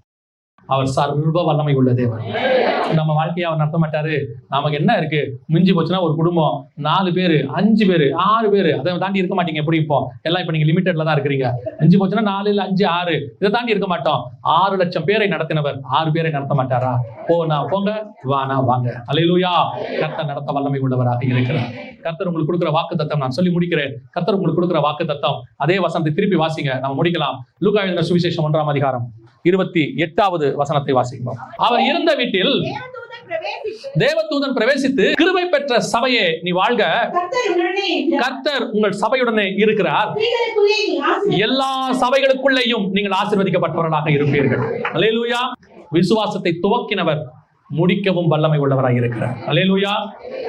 அவர் சர்வ வல்லமை உள்ள தேவன். நம்ம வாழ்க்கையை அவர் நடத்த மாட்டாரு. நமக்கு என்ன இருக்கு? மிஞ்சி போச்சுன்னா ஒரு குடும்பம் 4 பேரு 5 பேரு 6 பேரு, அதை தாண்டி இருக்க மாட்டீங்க. எப்படி இப்போ எல்லாம் இப்ப நீங்க லிமிட்டட்ல தான் இருக்கிறீங்க. மிஞ்சி போச்சுன்னா 4 இல்ல 5 6, இதை தாண்டி இருக்க மாட்டோம். 6 லட்சம் பேரை நடத்தினவர் 6 பேரை நடத்த மாட்டாரா? போனா போங்க, வானா வாங்க. அல்லேலூயா. கர்த்தர் நடத்த வல்லமை உள்ளவராக இருக்கிறார். கர்த்தர் உங்களுக்கு கொடுக்குற வாக்கு தத்தம் நான் சொல்லி முடிக்கிறேன். கர்த்தர் உங்களுக்கு கொடுக்குற வாக்கு தத்தம் அதே வசனத்தை திருப்பி வாசிங்க, நம்ம முடிக்கலாம். லூக்கா எழுதின சுவிசேஷம் 1ஆம் அதிகாரம் 28வது வசனத்தை வாசிக்கிறோம். அவர் இருந்த வீட்டில் தேவதூதன் பிரவேசித்து, கிருபை பெற்ற சபையே நீ வாழ்க, கர்த்தர் உங்கள் சபையுடனே இருக்கிறார், எல்லா சபைகளுக்குள்ளேயும் நீங்கள் ஆசீர்வதிக்கப்பட்டவர்களாக இருப்பீர்கள். அல்லேலூயா. விசுவாசத்தை துவக்கினவர் முடிக்கவும் வல்லமை உள்ளவராய் இருக்கிறார். அல்லேலூயா.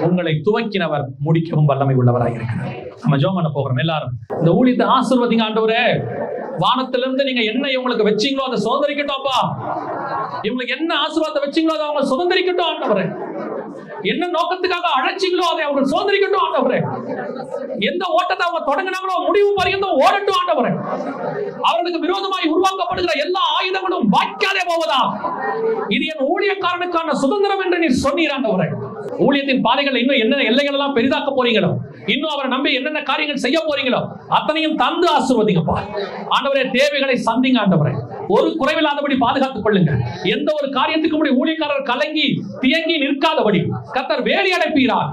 உங்களை துவக்கினவர் முடிக்கவும் வல்லமை உள்ளவராய் இருக்கிறார். நம்ம ஜெபம் பண்ண போகிறோம். எல்லாரும் இந்த ஊழியத்தை ஆசீர்வதிங்க. ஆண்டவரே, வானத்திலிருந்து நீங்க என்ன இவங்களுக்கு வச்சீங்களோ அதை சுதந்திரிக்கட்டும். அப்பா, இவங்களுக்கு என்ன ஆசீர்வாதத்தை வச்சீங்களோ அதை அவங்க சுதந்திரிக்கட்டும். ஆண்டவரே, என்ன நோக்கத்துக்காக அழைச்சிங்களோ அதை அவங்க சுதந்திரிக்கட்டும். ஆண்டவரே, எந்த ஓட்டத்தை அவங்க தொடங்கினாங்களோ முடிவு பரியந்தம் ஓடட்டும். ஆண்டவரே, அவர்களுக்கு விரோதமாய் உருவாக்கப்படுகிற எல்லா ஆயுதங்களும் வாய்க்காதே போவதா. இது என் ஊழியக்காரனுக்கான சுதந்திரம் என்று நீர் சொன்னீர். ஆண்டவரே, ஊழியத்தின் பாதைகள் இன்னும் என்ன எல்லைகள் எல்லாம் பெரிதாக்க போறீங்களோ, இன்னும் அவரை நம்பி என்னென்ன காரியங்கள் செய்ய போறீங்களோ அத்தனையும் தந்து ஆசீர்வதிங்கப்பா. ஆண்டவரே, தேவைகளை சந்திங்க. ஆண்டவரே, ஒரு குறைவில்லாதபடி பாதுகாத்துக் கொள்ளுங்க. எந்த ஒரு காரியத்துக்கு முன்னாடி ஊழியக்காரர் கலங்கி தியங்கி நிற்காதபடி கர்த்தர் வேலி அடைப்பீரார்.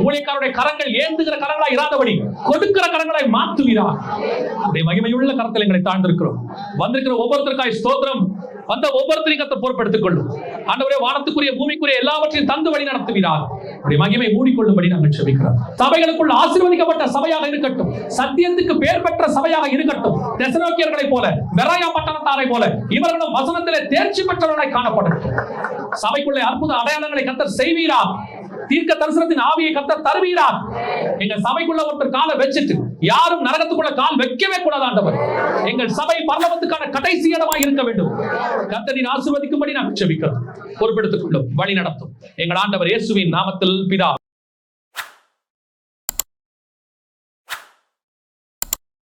ஊழியக்காரருடைய கரங்கள் ஏந்துகிற கரங்களாய் இராதபடி கொடுக்கிற கரங்களாய் மாற்றுவீரார். உடைய மகிமையுள்ள கரத்தில் எங்களை தாழ்ந்திருக்கிறோம். வந்திருக்கிற ஒவ்வொருத்தருக்காய் ஸ்தோத்திரம். வந்த ஒவ்வொருத்தரையும் கர்த்தர் பொறுப்பெடுத்துக் கொள்ளும். ஆண்டவரே, வானத்துக்குரிய பூமிக்குரிய எல்லாவற்றையும் தந்து வழி நடத்துவீரார். உடைய மகிமை மூடிக்கொள்ளும்படி நாங்கள் ஜெபிக்கிறோம். சபைகளுக்குள் ஆசீர்வதிக்கப்பட்ட சபையாக இருக்கட்டும், சத்தியத்துக்கு பெயர் பெற்ற சபையாக இருக்கட்டும். தெசலோனிக்கேயர்களைப் போல, பெராயா பட்டணத்தாரை போல இவர்களும் வசனத்திலே தேர்ச்சி பெற்றவர்களாய் காணப்படட்டும். சபைக்குள்ளே அற்புத அடையாளங்களை கர்த்தர் செய்வீரா. தீர்க்க தரிசனத்தின் ஆவியை கர்த்தர் தருவீரா. எங்க சபைக்குள்ள ஒருத்தர் காலை வச்சுட்டு யாரும் நரகத்துக்குள்ள கால் வைக்கவே கூடாது. ஆண்டவர், எங்கள் சபை பரலோகத்துக்கான கடைசி இடமாக இருக்க வேண்டும். கர்த்தரின் ஆசீர்வதிக்கும்படி நாங்கள் ஜெபிக்கிறோம். பொறுப்பெடுத்துக் கொள்ளும், வழி நடத்தும். எங்கள் ஆண்டவர் இயேசுவின் நாமத்தில் பிதா.